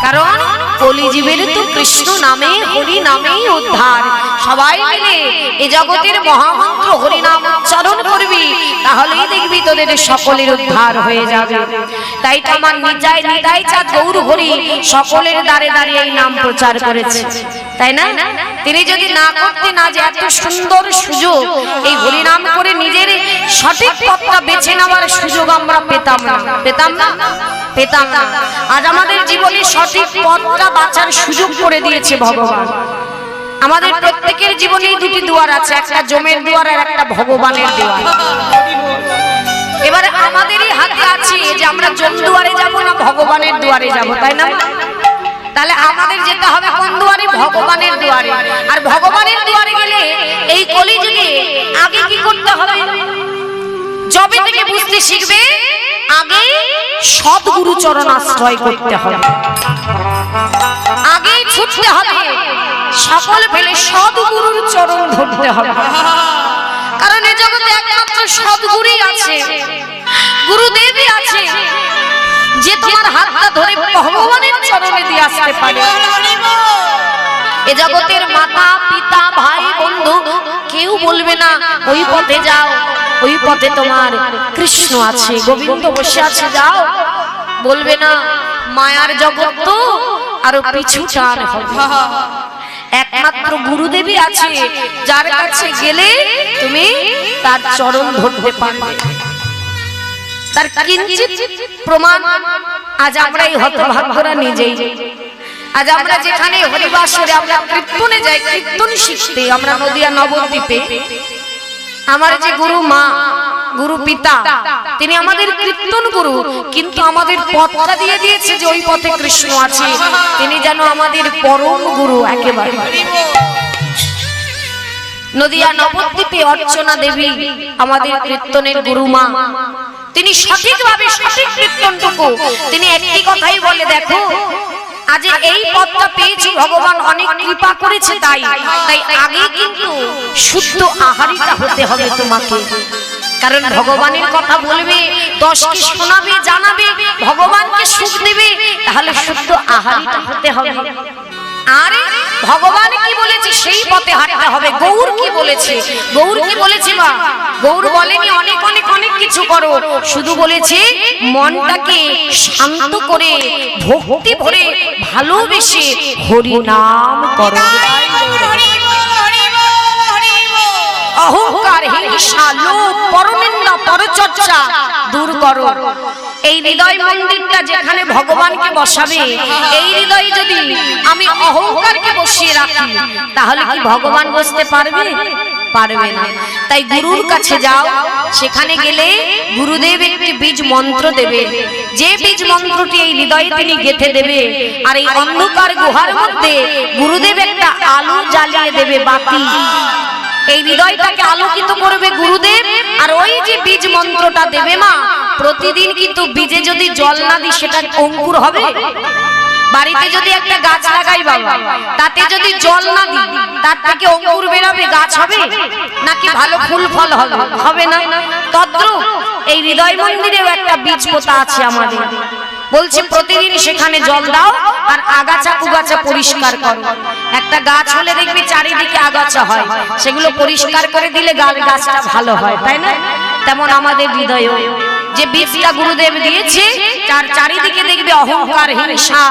কারণ কলিজীবের তো কৃষ্ণ নামে হরি নামেই উদ্ধার। সবাই মিলে এই জগতের মহামন্ত্র হরি নাম উচ্চারণ করবি, তাহলেই দেখবি তোদের সকলের উদ্ধার হয়ে যাবে। তাই তো আমার নিতাই চাঁদ গৌর হরি সকলের দ্বারে দ্বারে এই নাম প্রচার করেছে, তাই না? তিনি যদি না করতে, না যে এত সুন্দর সুযোগ এই হরি নাম করে নিজের সঠিক পথটা বেছে নেওয়ার সুযোগ আমরা পেতাম না, পেতাম না, পেতাম না। আজ আমাদের জীবনে সঠিক পথটা বাঁচার সুযোগ করে দিয়েছে ভগবান। আমাদের প্রত্যেকের জীবনেই দুটি দুয়ার আছে, একটা জমের দুয়ার আর একটা ভগবানের দুয়ার। এবারে আমাদেরই হাতে আছে যে আমরা জম দুয়ারে যাব না ভগবানের দুয়ারে যাব, তাই না? তাহলে আমাদের যেতে হবে কোন দুয়ারে? ভগবানের দুয়ারে। আর ভগবানের দুয়ারে গেলে এই কলিযুগে আগে কি করতে হবে? যবে থেকে বুঝতে শিখবে, আগে সদ্গুরু চরণ আশ্রয় করতে হবে, আগে ছুটতে হবে, সকল ফেলে সদ্গুরুর চরণ ধরতে হবে। কারণ এই জগতে একমাত্র সদ্গুরুই আছে, গুরুদেবই আছে, যে তোমার হাতটা ধরে ভগবানের চরণে দিয়ে আসতে পারে। এ জগতের মাতা পিতা ভাই বন্ধু কেউ বলবে না ওই পথে যাও, ওই পথে তোমার কৃষ্ণ আছে, গোবিন্দ বসে আছে, যাও। বলবে না, মায়ার জগৎ তো আরো পিছু টান হবে। একমাত্র গুরুদেবই আছে, যার কাছে গেলে তুমি তার চরণ ধরতে পারবে। তার কিঞ্চিত প্রমাণ আজ আমরা এই হতভাগ্যরা নিজেই। আজ আমরা যেখানে হরিবাসরে আমরা কীর্তনে যাই, কীর্তন শিখতে, আমরা নদিয়া নবদ্বীপে আমার যে গুরু মা, গুরু পিতা, তিনি আমাদের কীর্তন গুরু, কিন্তু আমাদের পথটা দিয়ে দিয়েছে যে ওই পথে কৃষ্ণ আছে। তিনি যেন আমাদের পরম গুরু একেবারে। নদিয়া নবদ্বীপে অর্চনা দেবী আমাদের কীর্তনের গুরু মা, তিনি সঠিকভাবে সঠিক কীর্তনটুকু তিনি একটি কথাই বলে, দেখো আজ এই পথটা পেয়েছি ভগবান অনেক কৃপা করেছে, তাই আগে কিন্তু শুদ্ধ আহারিটা হতে হবে তোমাকে। কারণ ভগবানের কথা বলবে, দশকে শোনাবে, জানাবে, ভগবানকে সুখ দেবে, তাহলে শুদ্ধ আহারিটা হতে হবে। আর ভগবান কি বলেছে সেই পথে হাঁটতে হবে। গৌর কি বলেছে? গৌর কি বলেছে? মা গৌর বলেনি অনেক অনেক অনেক কিছু করো, শুধু বলেছে মনটাকে শান্ত করে ভক্তি ভরে ভালোবেসে হরি নাম করো। অহংকার, হিংসা, লোভ, পরনিন্দা, পরচর্চা দূর করো। এই হৃদয় মন্দিরটা যেখানে ভগবানকে বসাবে, এই হৃদয়ে যদি আমি অহংকারকে বসিয়ে রাখি, তাহলে কি ভগবান বসতে পারবে? পারবে না। তাই গুরুর কাছে যাও, সেখানে গেলে গুরুদেব একটি বীজ মন্ত্র দেবে, যে বীজ মন্ত্রটি এই হৃদয়ে তিনি গেঁথে দেবে। আর এই অন্ধকার গুহার মধ্যে গুরুদেব একটা আলো জ্বালিয়ে দেবে, বাতি। এই হৃদয়টাকে আলোকিত করবে গুরুদেব। আর ওই যে বীজ মন্ত্রটা দেবে মা, প্রতিদিন কিন্তু বীজে যদি জল না দিই সেটা অঙ্কুর হবে। বাড়িতে যদি একটা গাছ লাগাই বাবা, তাতে যদি জল না দিই, তার থেকে অঙ্কুর বেরোবে, গাছ হবে নাকি ভালো ফুল ফল হবে? হবে না। তদ্রূপ এই হৃদয় মন্দিরেও একটা বীজ পোতা আছে আমাদের। বলছে প্রতিদিন সেখানে জল দাও আর আগাছা কুগাছা পরিষ্কার করো। একটা গাছ হলে দেখবি চারিদিকে আগাছা হয়, সেগুলো পরিষ্কার করে দিলে গাছটা ভালো হয়, তাই না? তেমন আমাদের হৃদয়ে যে বীজটা গুরুদেব দিয়েছে, তার চারিদিকে দেখবে অহংকার, হিংসা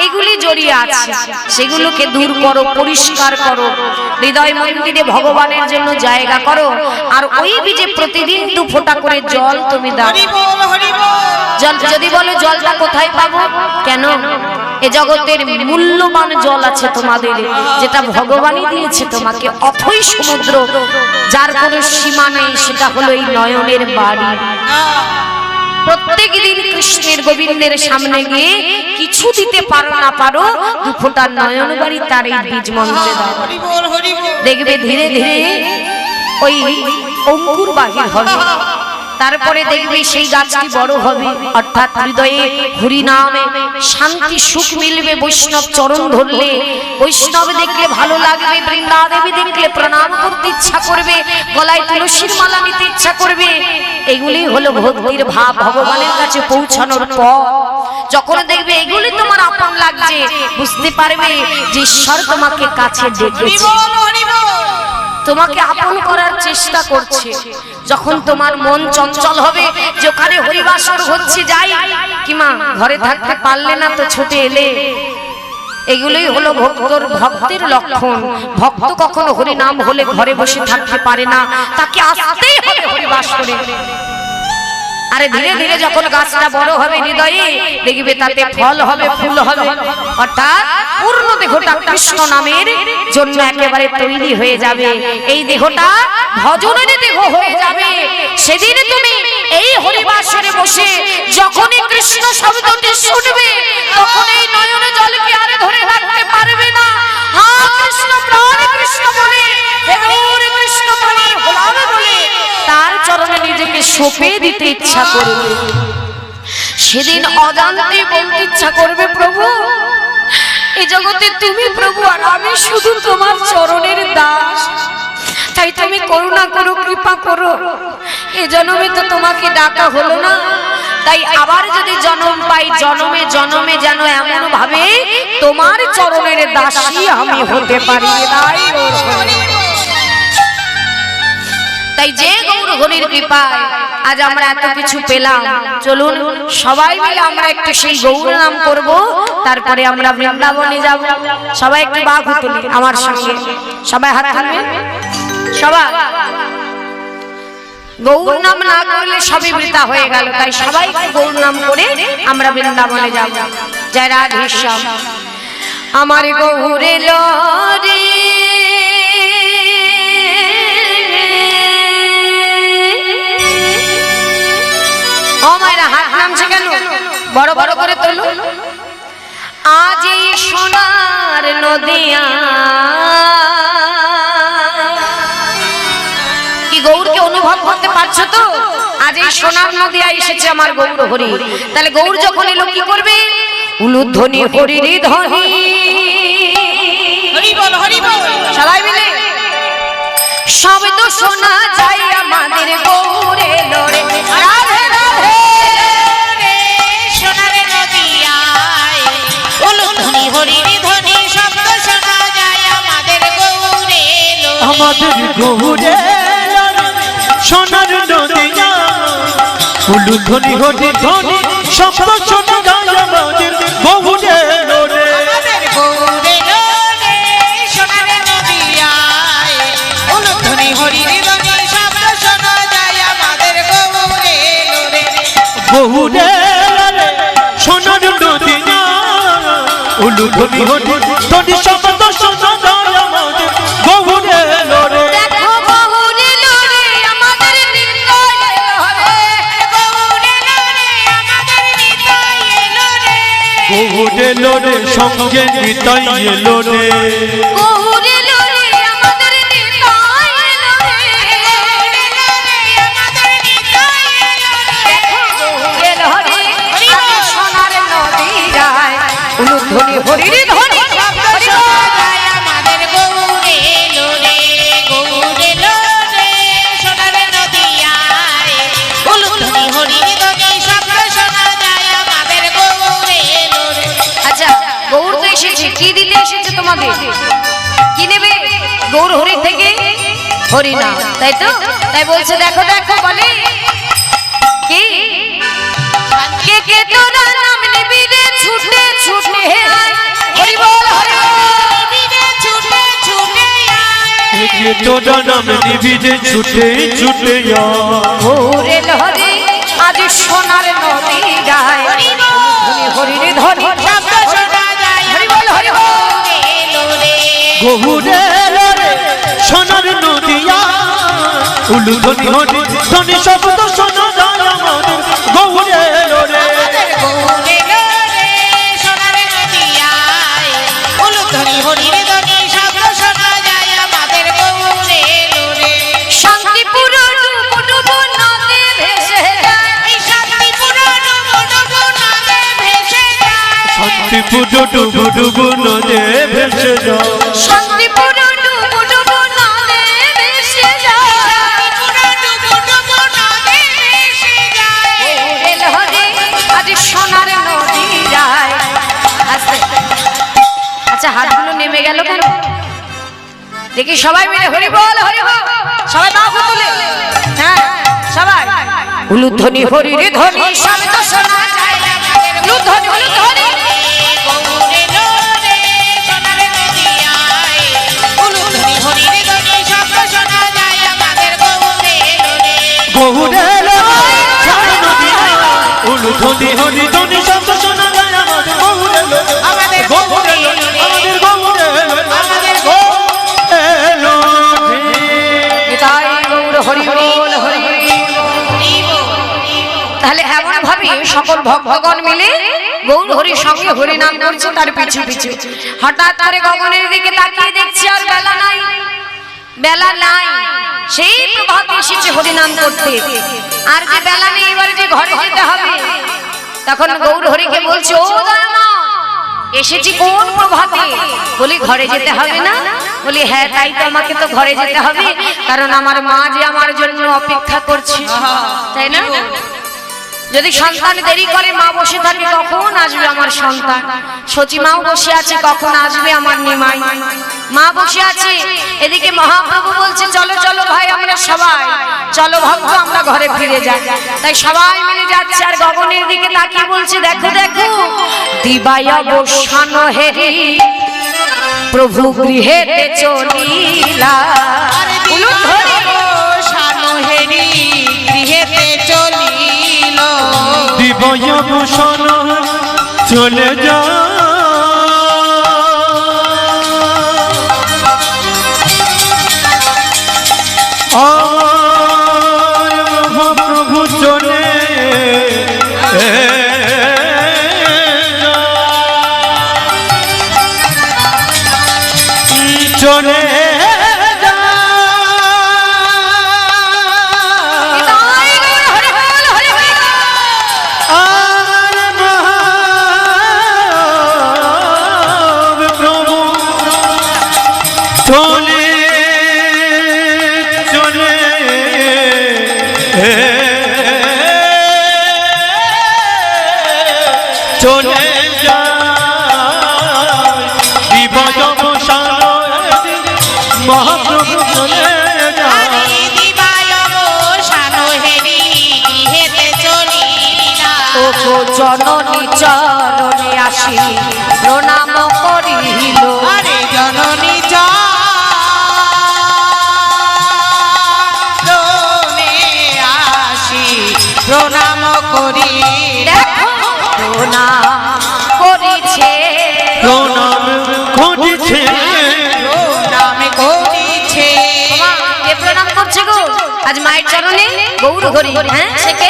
এগুলি জড়িয়ে আছে, সেগুলোকে দূর করো, পরিষ্কার করো। হৃদয় মন্দিরে ভগবানের জন্য জায়গা করো। আর ওই বীজে প্রতিদিন 2 ফোঁটা করে জল তুমি দাও। জল যদি বলো জলটা কোথায় পাবো? কেন? এ জগতের মূল্যবান জল আছে তোমাদের, যেটা ভগবানই দিয়েছে তোমাকে, অথই সমুদ্র, যার কোনো সীমা নেই, সেটা হলো এই নয়নের বাড়ি। প্রত্যেক দিন কৃষ্ণের কৃষ্ণের গোবিন্দের সামনে গিয়ে কিছু দিতে পারো না পারো, দু ফোঁটা নয়ন বাড়ি তার এই বীজ মন্ত্রে দাও। হরি বল হরি বল। দেখবে ধীরে ধীরে ওই অঙ্কুর বাহির হবে, তারপরে দেখবে সেই গাছটি বড় হবে, অর্থাৎ হৃদয়ে হরি নামে শান্তি সুখ মিলবে। বৈষ্ণব চরণ ধরলে, বৈষ্ণব দেখলে ভালো লাগবে, বৃন্দা দেবী দেখলে প্রণাম করতে ইচ্ছা করবে, গলায় তুলসীর মালা নিতে ইচ্ছা করবে। এগুলি হলো ভক্তির ভাব, ভগবানের কাছে পৌঁছানোর পথ। যখন দেখবে এগুলি তোমার আপন লাগছে, বুঝতে পারবে যে ঈশ্বর তোমাকে কাছে হরি ডেকেছে, বল হরি বল। তোমাকে আপন করার চেষ্টা করছে। যখন তোমার মন চঞ্চল হবে, যে ওখানে হরিবাসর হচ্ছে যাই, কিমা ঘরে থাকতে পারলে না তো ছুটে এলে, এগুলোই হলো ভক্তের লক্ষণ। ভক্ত কখনো হরি নাম হলে ঘরে বসে থাকতে পারে না, তাকে আসতেই হবে হরিবাস করে। আরে ধীরে ধীরে যখন গাছটা বড় হবে হৃদয়ে, দেখবে তাতে ফল হবে, ফুল হবে, অর্থাৎ পূর্ণ দেহটা কৃষ্ণ নামের জন্য একেবারে তৈরি হয়ে যাবে। এই দেহটা ভজনের দেহ হয়ে যাবে। সেদিন তুমি এই হরিবাসরে বসে যখনই কৃষ্ণ শব্দটি শুনবে, তখন এই নয়নে জলকে আর ধরে রাখতে পারবে না। হ্যাঁ, কৃষ্ণ প্রাণ কৃষ্ণ বলে, হে গৌর কৃষ্ণ প্রাণ গোলাম বলে তার চরণে নিজেকে সঁপে দিতে ইচ্ছা করবে। সেদিন অজান্তে বলতে ইচ্ছা করবে, প্রভু এই জগতে তুমি প্রভু, আর আমি শুধু তোমার চরণের দাস। তাই তুমি করুণা করো, কৃপা করো। এই জন্মে তো তোমাকে ডাকা হলো না, তাই আবার যদি জন্ম পাই, জন্মে জন্মে যেন এমন ভাবে তোমার চরণের দাসী আমি হতে পারি। তাই যে গৌর হরির কৃপায় আজ আমরা এত কিছু পেলাম, চলুন সবাই মিলে আমরা একটু সেই গৌর নাম করব, তারপরে আমরা বৃন্দাবনে যাব। সবাই একটু বাঘ তুলি আমার সঙ্গে, সবাই হাত তুলবেন। সবাই গৌর নাম না করলে সবই বৃথা হয়ে গেল, তাই সবাই গৌর নাম করে আমরা বৃন্দাবনে যাব। জয় রাধে শ্যাম। আমার গৌরে লরে ও মায়েরা, হাত নামছে কেন? বড় বড় করে তোলো। আজ এই সোনার নদিয়া, কি গৌরকে অনুভব করতে পারছো তো? আজ এই সোনার নদিয়া এসেছে আমার গৌর হরি। তাহলে গৌর যখন এলো কি করবে? উলুধ্বনি হরির ধ্বনি। হরি বল হরি বল। সবাই মিলে শব্দ শোনা যায় আমাদের গৌরে লড়ে। রাধে রাধে রে সোনার নদিয়ায় উলুধ্বনি হরির ধ্বনি, শব্দ শোনা যায় আমাদের গৌরে লোরে। আমাদের গৌরে সোনার নদিয়া, উলুধ্বনি হরি ধ্বনি, শব্দ শোনা যায় আমাদের গৌরে লোরে। আমাদের গৌরে লোরে সোনার নদিয়ায় উলুধ্বনি হরির ধ্বনি, শব্দ শোনা যায় আমাদের গৌরে লোরে। গৌরে সোনার নদিয়া, উলুধ্বনি হরি ধ্বনি, শব্দ শোনা যায় আমাদের গৌরে লোরে। দেখো গৌরে লড়ে আমাদের নিতাই এলো রে। গৌরে লোরে আমাদের নিতাই এলো রে। গৌরে লোরে সঙ্গে নিতাই এলো রে। গৌরে লড়ে আমাদের নিতাই এলো রে। গৌরে লোরে আমাদের নিতাই এলো রে। দেখো গৌরে লড়ে আজ সোনার নদিয়ায়, উলুধ্বনি হরির ধ্বনি, শব্দ শোনা যায় আমাদের গৌরে লোরে। গৌরে লোরে সোনার নদিয়ায় উলুধ্বনি হরির ধ্বনি, শব্দ শোনা যায় আমাদের গৌরে লোরে। আচ্ছা, গৌর তো এসেছে, কি দিতে এসেছে তোমাদের? কি নেবে? গৌর হরি থেকে হরি নাম, তাই তো? তাই বলছে দেখো দেখো, বলে কি কে কে তোরা নাম নিবি রে, ছুটে ছুটে আয়। হরি বল হরি বল। নিবিড়ে ছুটে ছুটে আয়। একে তোরা নাম নিবিড়ে ছুটে ছুটে আয়। গৌরে লহরে আজ সোনার নদী গায়, উলুধ্বনি হরির ধ্বনি, শব্দ শোনা যায় হরি বল হরি বল। গৌরে লোরে। গৌরে লোরে সোনার নদিয়া, উলুধ্বনি হরি ধ্বনি, শব্দ শোনা যায় আমাদের গৌরে লোরে। আমাদের শান্তিপুর ডুবু ডুবু নদে ভেসে যাও শান্তিপুর ডুবু ডুবু নদে ভেসে যায় ওরে লহরে আজ সোনার নদী যায়। আচ্ছা হাতগুলো নেমে গেল কেন দেখি সবাই মিলে হরি বল হরি বল সবাই বাহু তুলে হ্যাঁ সবাই উলুধ্বনি হরির ধ্বনি শব্দ শোনা যায় উলুধ্বনি উলুধ্বনি গৌরে উলুধ্বনি হরি ধ্বনি শব্দ শোনা যায় আমাদের গৌরে আমাদের গৌরে আমাদের গৌরে নিতাই গৌর হরি বল হরি তাহলে এমন ভাবে সকল ভক্তগণ মিলে গৌর হরির সঙ্গে হরি নাম করছে তার পিছু পিছু হঠাৎ করে গগনের দিকে তাকিয়ে দেখছি আর বেলা নাই সেই প্রভাতে এসেছে হরি নাম করতে আর যে বেলা নেই এবারে যে ঘরে যেতে হবে তখন গৌর হরিকে বলছে ও দয়ামা এসেছি কোন প্রভাতে বলি ঘরে যেতে হবে না বলি হ্যাঁ তাই তো আমাকে তো ঘরে যেতে হবে কারণ আমার মা যে আমার জন্য অপেক্ষা করছে তাই না যদি সন্তান দেরি করে মা বসে থাকে কখন আসবে আমার সন্তান সচিমাও বসে আছে কখন আসবে আমার নিমাই মা বসে আছে এদিকে মহাপ্রভু বলছে চলো চলো ভাই আমরা সবাই চলো ভক্ত আমরা ঘরে ফিরে যাই তাই সবাই মিলে যাচ্ছে আর গগনের দিকে তাকিয়ে বলছে দেখো দেখো দিবায় অবসান হেরি প্রভু গৃহেতে চলিলা উলুধ্বনি সানহেরি গৃহেতে চলিল দিবয় ভূষণ চলে যা মহাপ্রভু চলে চলে চলে যায় দিবয় ভূষণ মহাপ্রভু চলে যায় ও জননী চরণে আসি প্রণাম করিল আরে জননী চরণে আসি প্রণাম করি দেখো প্রণাম করিছে প্রণাম ঘটিছে প্রণাম করিছে কে প্রণাম করছে গো আজ মায়ের চরণে গৌর হরি হ্যাঁ সে কে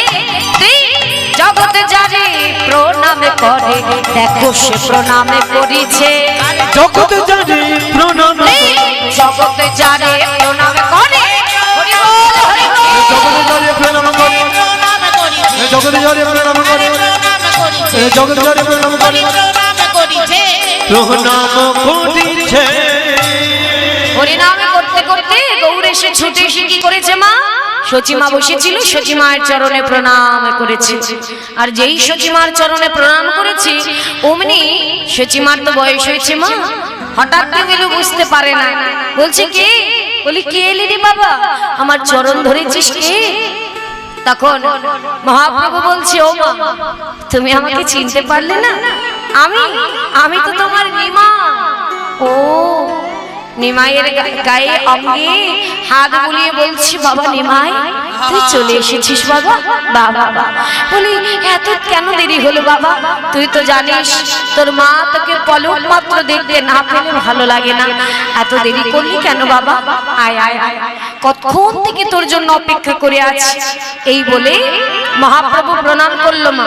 জগতে যারে প্রণাম করে দেখো সে প্রণাম করিছে জগতে যারে প্রণাম জগতে যারে প্রণাম করে হরি বল হরি বল জগতে যারে প্রণাম করে প্রণাম করিছে জগতে যারে প্রণাম করে প্রণাম করিছে জগতে যারে প্রণাম করে প্রণাম করিছে প্রণাম করিছে হরিনাম করতে করতে গৌর এসে ছুটে এসে কি করেছে মা সচিমা বসেছিল সচিমার চরণে প্রণাম করেছে আর যেই সচিমার চরণে প্রণাম করেছে অমনি সচিমার তো বয়স হয়েছে মা হঠাৎ গেল বুঝতে পারে না বলছে কে বলি কে এলি রে বাবা আমার চরণ ধরেছিস কে তখন মহাপ্রভু বলছে ও মা তুমি আমাকে চিনতে পারলে না আমি তো তোমার নিমা ও নিমাইয়ের গায়ে অঙ্গে হাত বুলিয়ে বলছি বাবা নিমাই তুই চলে এসেছিস বাবা বাবা বলি এত কেন দেরি হলো বাবা তুই তো জানিস তোর মা তোকে পলক মাত্র দেখতে না পেলে ভালো লাগে না এত দেরি করলি কেন বাবা আয় আয় আয় কতক্ষণ থেকে তোর জন্য অপেক্ষা করে আছি এই বলে মহাপ্রভু প্রণাম করলো মা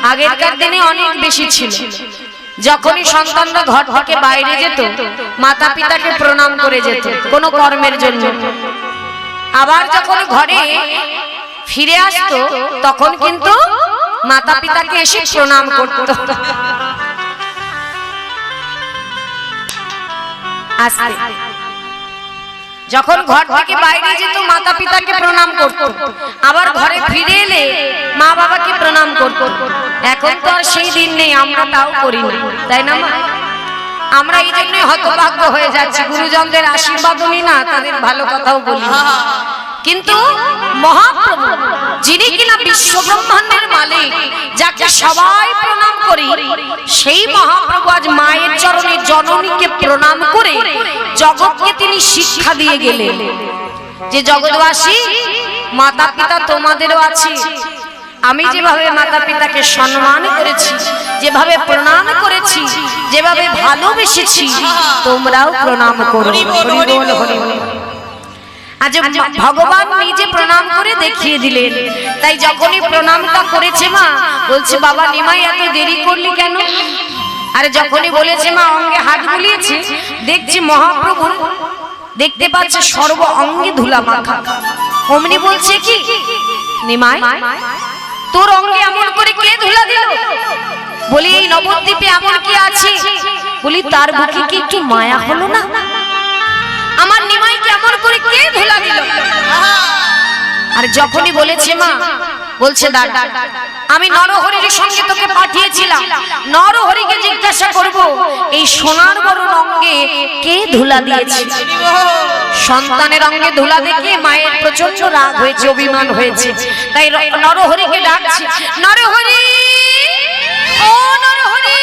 আগেরকার দিনে অনেক বেশি ছিল যখনই সন্তানরা ঘর থেকে বাইরে যেত মাতা পিতাকে প্রণাম করে যেত কোনো কর্মের জন্য আবার যখন ঘরে ফিরে আসতো তখন কিন্তু মাতা পিতাকে এসে প্রণাম করত আসতে যখন ঘর থেকে বাইরে যেত মাতা পিতাকে প্রণাম করত, আবার ঘরে ফিরে এলে মা বাবাকে প্রণাম করত। এখন তো আর সেই দিন নেই, আমরা তাও করি না, তাই না মা? আমরা এই জন্যই হতভাগ্য হয়ে যাচ্ছি, গুরুজনদের আশীর্বাদও নিই না, তাদের ভালো কথাও বলি না। কিন্তু মহাপ্রভু যিনি কিনা বিশ্ব ব্রহ্মাণ্ডের মালিক, যাকে সবাই প্রণাম করি, সেই মহাপ্রভু আজ মায়ের চরণে জননীকে প্রণাম করে জগৎকে তিনি শিক্ষা দিয়ে গেলেন যে জগৎবাসী মাতা পিতা তোমাদেরও আছে। আমি যেভাবে মাতা পিতাকে সম্মান করেছি, যেভাবে প্রণাম করেছি, যেভাবে ভালোবেসেছি, তোমরাও প্রণাম করো। হরি বল, হরি বল। আজ ভগবান নিজে প্রণাম করে দেখিয়ে দিলেন। তাই যখনই প্রণামটা করেছে মা বলছে, বাবা নিমাই এত দেরি করলি কেন? আর যখনই বলেছে মা অঙ্গে হাত বুলিয়েছে, দেখছি মহাপ্রভু দেখতে পাচ্ছে সর্ব অঙ্গে ধুলা মাখা। অমনি বলছে কি, নিমাই তোর অঙ্গে এমন করে কে ধুলা দিল? বলি এই নবদ্বীপে এমন কি আছে? বলি তার বুকে কি একটু মায়া হলো না? আমার নিমাই কেমন করে কে ধুলা দিল? আর যখনই বলেছে মা বলছে, দাদা আমি নরহরির সঙ্গে তোকে পাঠিয়েছিলাম, নরহরিকে জিজ্ঞাসা করব এই সোনার বরণ অঙ্গে কে ধুলা দিয়েছে। সন্তানের অঙ্গে ধুলা দেখে মায়ের প্রচন্ড রাগ হয়েছে, অভিমান হয়েছে। তাই নরহরিকে ডাকছে, নরহরি ও নরহরি।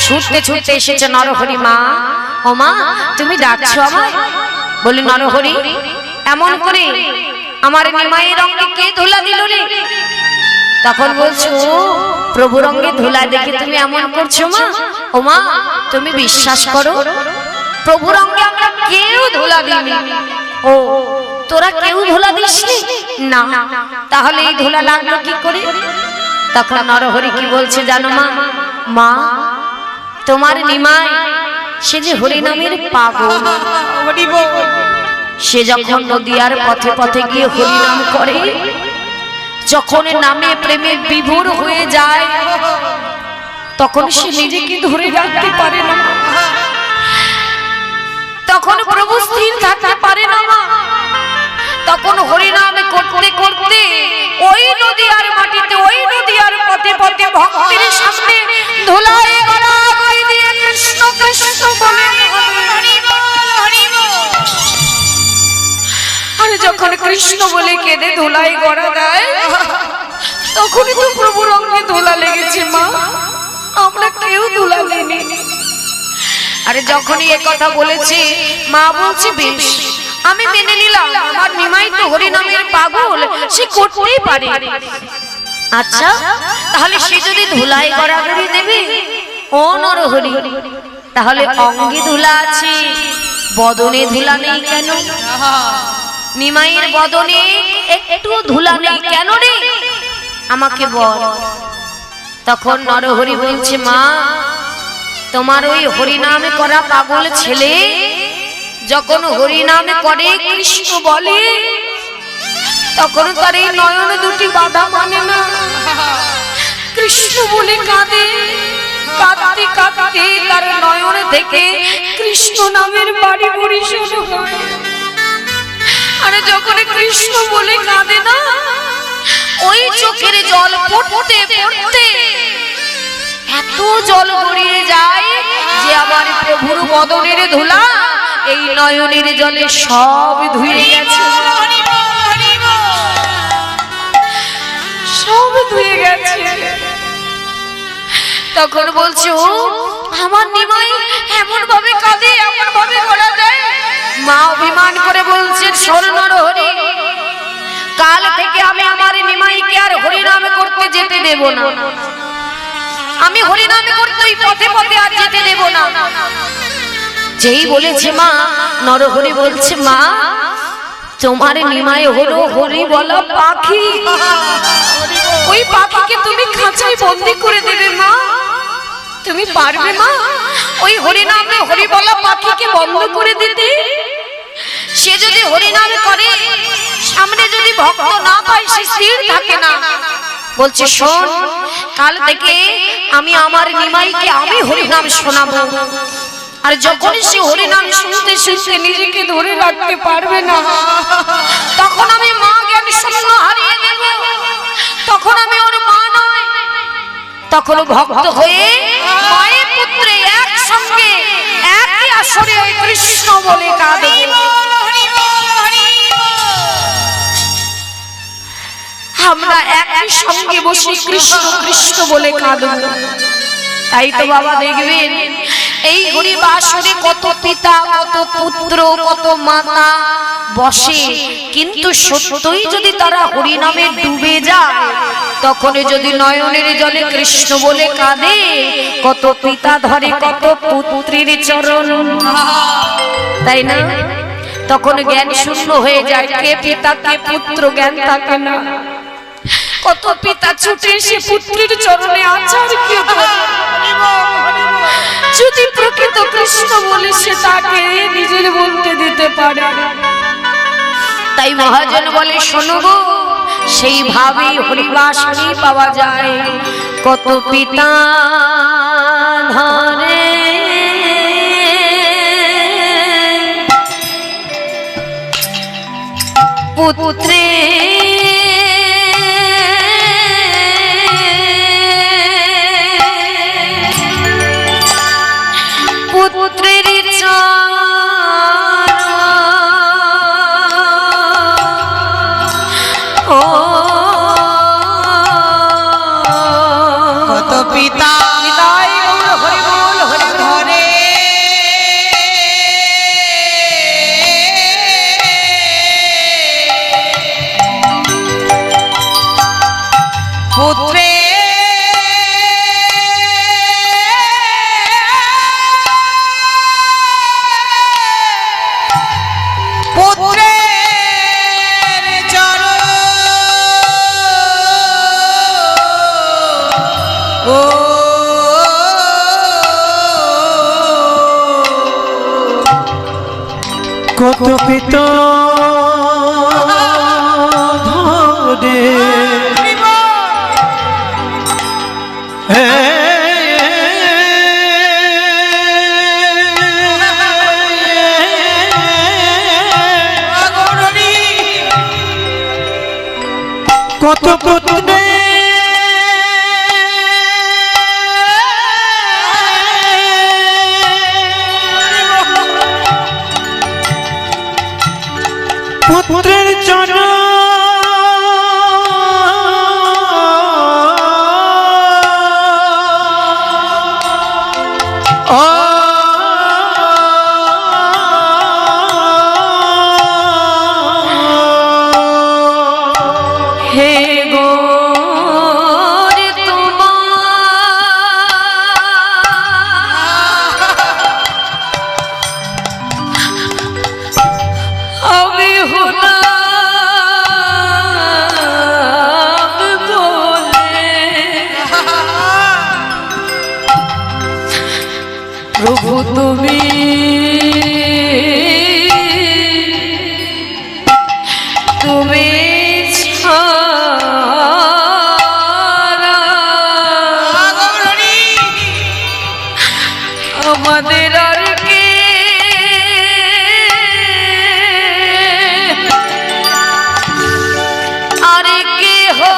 ছুটতে ছুটতে এসেছে নরহরি। মা ও মা তুমি ডাকছো আমায়? বলি নরহরি এমন করে আমার নিমাইয়ের রঙে কে ধুলা দিল রে? তখন বলছো প্রভুর রঙে ধুলা দেখে তুমি এমন করছো মা? ও মা তুমি বিশ্বাস করো প্রভুর রঙে আমরা কেউ ধুলা দিইনি। ও তোরা কেউ ধুলা দিসনি? না, তাহলে এই ধুলা লাগলো কি করে? তখন নরহরি কি বলছে জানো মা? মা তোমার নিমাই সে যে হরিনামের পাগল, সে যখন নদিয়ার পথে পথে গিয়ে হরিনাম করে, যখন নামে প্রেমে বিভোর হয়ে যায়, তখন সে নিজেকে ধরে রাখতে পারে না, তখন প্রভু স্থির থাকতে পারে না। তখন হরিনাম করতে করতে ওই নদিয়ার মাটিতে, ওই নদিয়ার পথে পথে ভক্তের সামনে ধুলায় গড়াগড়ি দিয়ে কৃষ্ণ কৃষ্ণ বলে, আর যখন কৃষ্ণ বলে কেঁদে ধুলায় গড়া দেয়, তখনই তো প্রভুর অঙ্গে ধুলা লেগেছে মা, আমরা কেউ ধুলা নেই। আরে যখনই এ কথা বলেছে মা বলছে, বেশ আমি মেনে নিলাম, আমার নিমাই তো হরিনামের পাগল, সে করতেই পারে। আচ্ছা তাহলে সে যদি ধুলায় গড়াগড়ি দেবে, ও নরহরি তাহলে অঙ্গে ধুলা আছে, বদনে ধুলা নেই কেন? নিমাইয়ের বদনে একটু ধুলা নেই কেন রে? আমাকে বল। তখন নরহরি বলছে, মা তোমার ওই হরিনামে করা পাগল ছেলে যখন হরিনামে করে কৃষ্ণ বলে, তখন তার এই নয়ন দুটি বাধা মানে না, কৃষ্ণ বলে কাঁদে, কাঁদতে কাঁদতে তার নয়ন থেকে কৃষ্ণ নামের বাড়ি পরিশোধ হয়। আরে যখন কৃষ্ণ বলে কাঁদে না, ওই চোখের জল পড়তে পড়তে এত জল গড়িয়ে যায় যে আমার প্রভুর বদনের ধুলা এই নয়নের জলে সব ধুয়ে গেছে, সব ধুয়ে গেছে। তখন বলছো আমার নিমাই এমন ভাবে কাঁদে, এমন ভাবে গড়া দেয়। মা অভিমান করে বলছেন, শোন নরহরি, কাল থেকে আমি আমার নিমাইকে আর হরিনাম করতে যেতে দেব না, আমি হরিনাম করতে ওই পথে পথে আর যেতে দেব না। যেই বলেছে মা, নরহরি বলছে, মা তোমার নিমাই হলো হরি বলা পাখি, ওই পাখিকে তুমি খাঁচায় বন্দি করে দেবে মা? তুমি পারবে মা ওই হরিনামে হরি বলা পাখিকে বন্ধ করে দিতে? সে যদি হরিনাম করে, সামনে যদি ভক্ত না পায়, সে স্থির থাকে না। বলছে, শোন কাল থেকে আমি আমার নিমাইকে আমি হরিনাম শোনাবো, আর যখন সে হরিনাম শুনতে শুনতে নিজেকে ধরে রাখতে পারবে না, তখন আমি মা জ্ঞান শূন্য হারিয়ে দেব। তখন আমি ওর মা নয়, তখন ভক্ত হয়ে মায়ের পুত্রে একসঙ্গে একই আসরে ওই কৃষ্ণ বলে কাঁদবে। আমরা একই সঙ্গে বসে কৃষ্ণ কৃষ্ণ বলে কাঁদব। তাই তো বাবা দেখবেন এই হরিবাসরে কত পিতা, কত পুত্র, কত মাতা বসে, কিন্তু সত্যই যদি তারা হরিনামে ডুবে যায়, তখন যদি নয়নের জলে কৃষ্ণ বলে কাঁদে, কত পিতা ধরে কত পুত্রের চরণ, তাই না? তখন জ্ঞান শূন্য হয়ে যায়, কে পিতা কে পুত্র জ্ঞান থাকে না। কত পিতা ছুটে এসে পুত্রের চরণে আচার কে ধরে, যদি প্রকৃত কৃষ্ণ বলে সে তাকে নিজের বলতে দিতে পারে। তাই মহাজন বলে, শোনো গো, সেইভাবেই হরিবাসরে পাওয়া যায় কত পিতা ধরে পুত্রে পুত্রের কত পিতা ধরে পুত্রে কত পিতা ধরে কত পুত্রে পুত্রের চরণ হে গো প্রভু তুমি তুমি আমাদের আর কে আর কে হো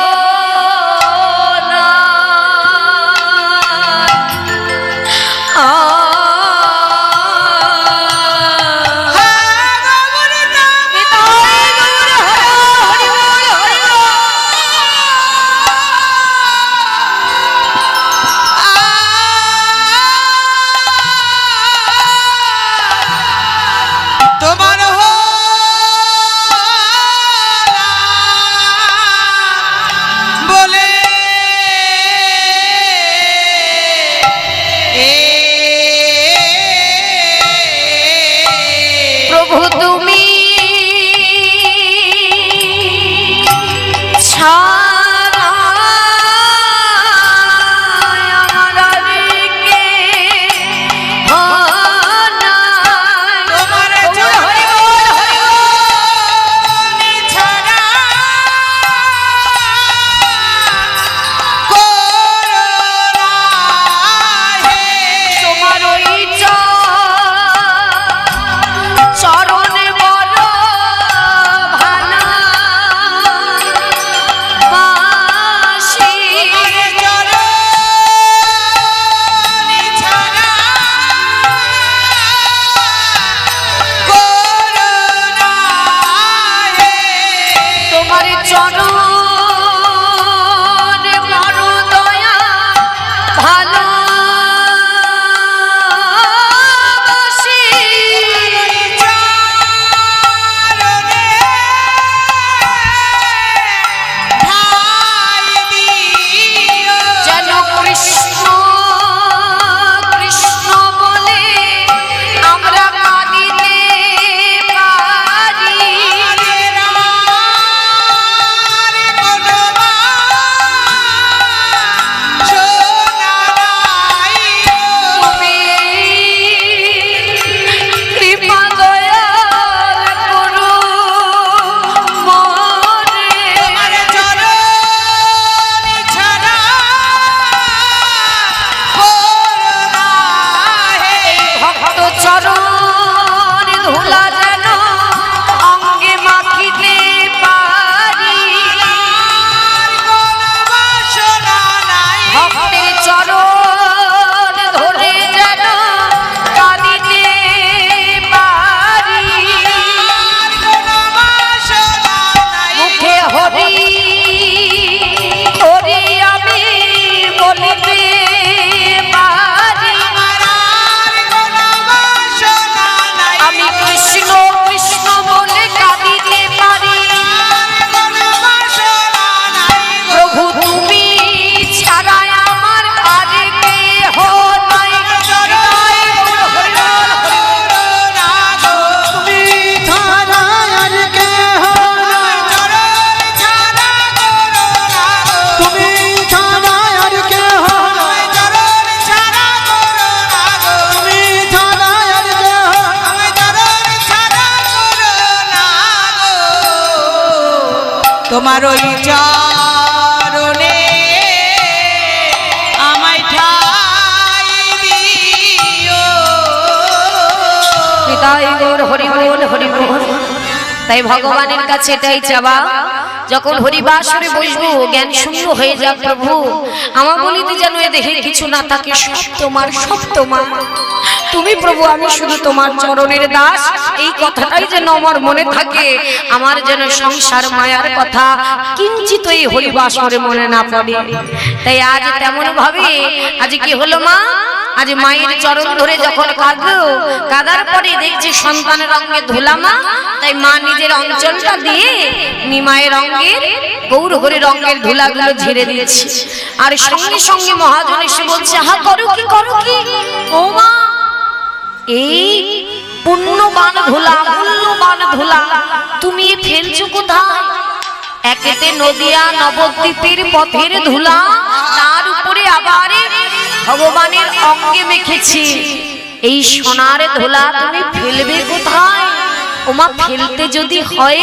তোমার ওই চরণে আমায় ঠাই দিও। তাই গৌর হরি বল হরি বল। তাই ভগবানের কাছে এটাই চাওয়া, যখন হরিবাসরে বসবো জ্ঞান শূন্য হয়ে যাক প্রভু, আমার বলিতে যেন এ দেহে কিছু না থাকে, সব তোমার, সব তোমার। তুমি প্রভু, আমি শুধু তোমার চরণের দাস, এই কথাটাই যেন আমার মনে থাকে। আমার যেন সংসার মায়ার কথা কিঞ্চিত এই হরিবাসরে মনে না পড়ে। তাই আজ তেমন ভাবে, আজ কি হলো মা, আজ মায়ের চরণ ধরে যখন কাঁদলো, কাঁদার পরে দেখছি সন্তানের অঙ্গে ধুলা মা, তাই মা নিজের অঞ্চলটা দিয়ে নিমায়ের অঙ্গের গৌর হরি রঙের ধুলাগুলো ঝেড়ে দিয়েছে। আর সঙ্গে সঙ্গে মহাজন এসে বলছে, হা করো কি, করো কি ও মা, এই পুণ্যবান ধুলা, মূল্যবান ধুলা তুমি ফেলছো কোথায়? একেতে নদিয়া নবদ্বীপের পথের ধুলা, তার উপরে আবার ভগবানের অঙ্গে মেখেছি, এই সোনার ধুলা তুমি ফেলবে কোথায়? ওমা ফেলতে যদি হয়,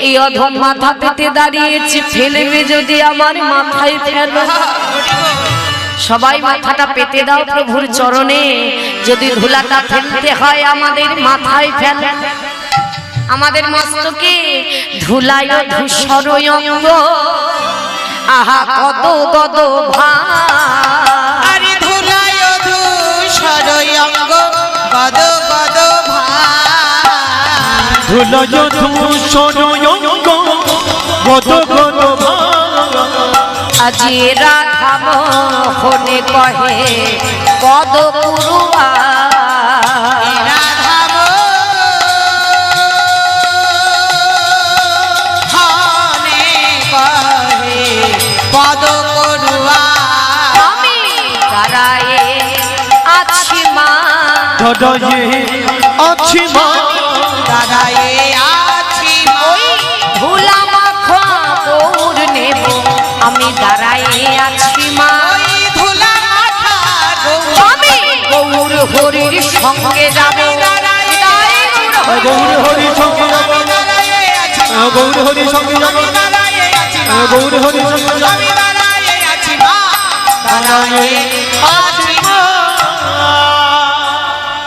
এই অধম মাথা পেতে দাঁড়িয়েছে, ফেলবে যদি আমার মাথায় ফেলো। সবাই মাথাটা পেতে দাও প্রভুর চরণে, যদি ধুলাটা ফেলতে হয় আমাদের মাথায় ফেল। আমাদের মস্তকে ধুলায় ধূসর অঙ্গ, আহা কত কত ভার, আরে ধুলায় ধূসর অঙ্গ, গদ গদ ভার। ধুলায় ধূসর অঙ্গ, গদ গদ ভার। আজি রাধা মোহনে কহে পদ পুরুয়া, রাধা মোহনে কহে পদ করুয়া। আমি দাঁড়ায়ে আছি মা, দাঁড়ায়ে আছি মা, দাঁড়ায়ে আছি ওই ধুলা মাখা গৌর নেব, আমি দাঁড়ায়ে আছি মা, ওই ধুলা মাথা গৌর, আমি গৌর হরির সঙ্গে যাব। গৌর হরি সঙ্গে যাব, দাঁড়ায়ে আছি গৌর হরি সঙ্গে যাব, দাঁড়ায়ে আছি গৌর হরি সঙ্গে যাব, আমি দাঁড়ায়ে আছি মা, দাঁড়ায়ে আছি মা।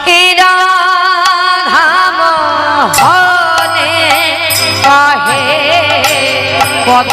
হে রাধা মোহনে কহে পদ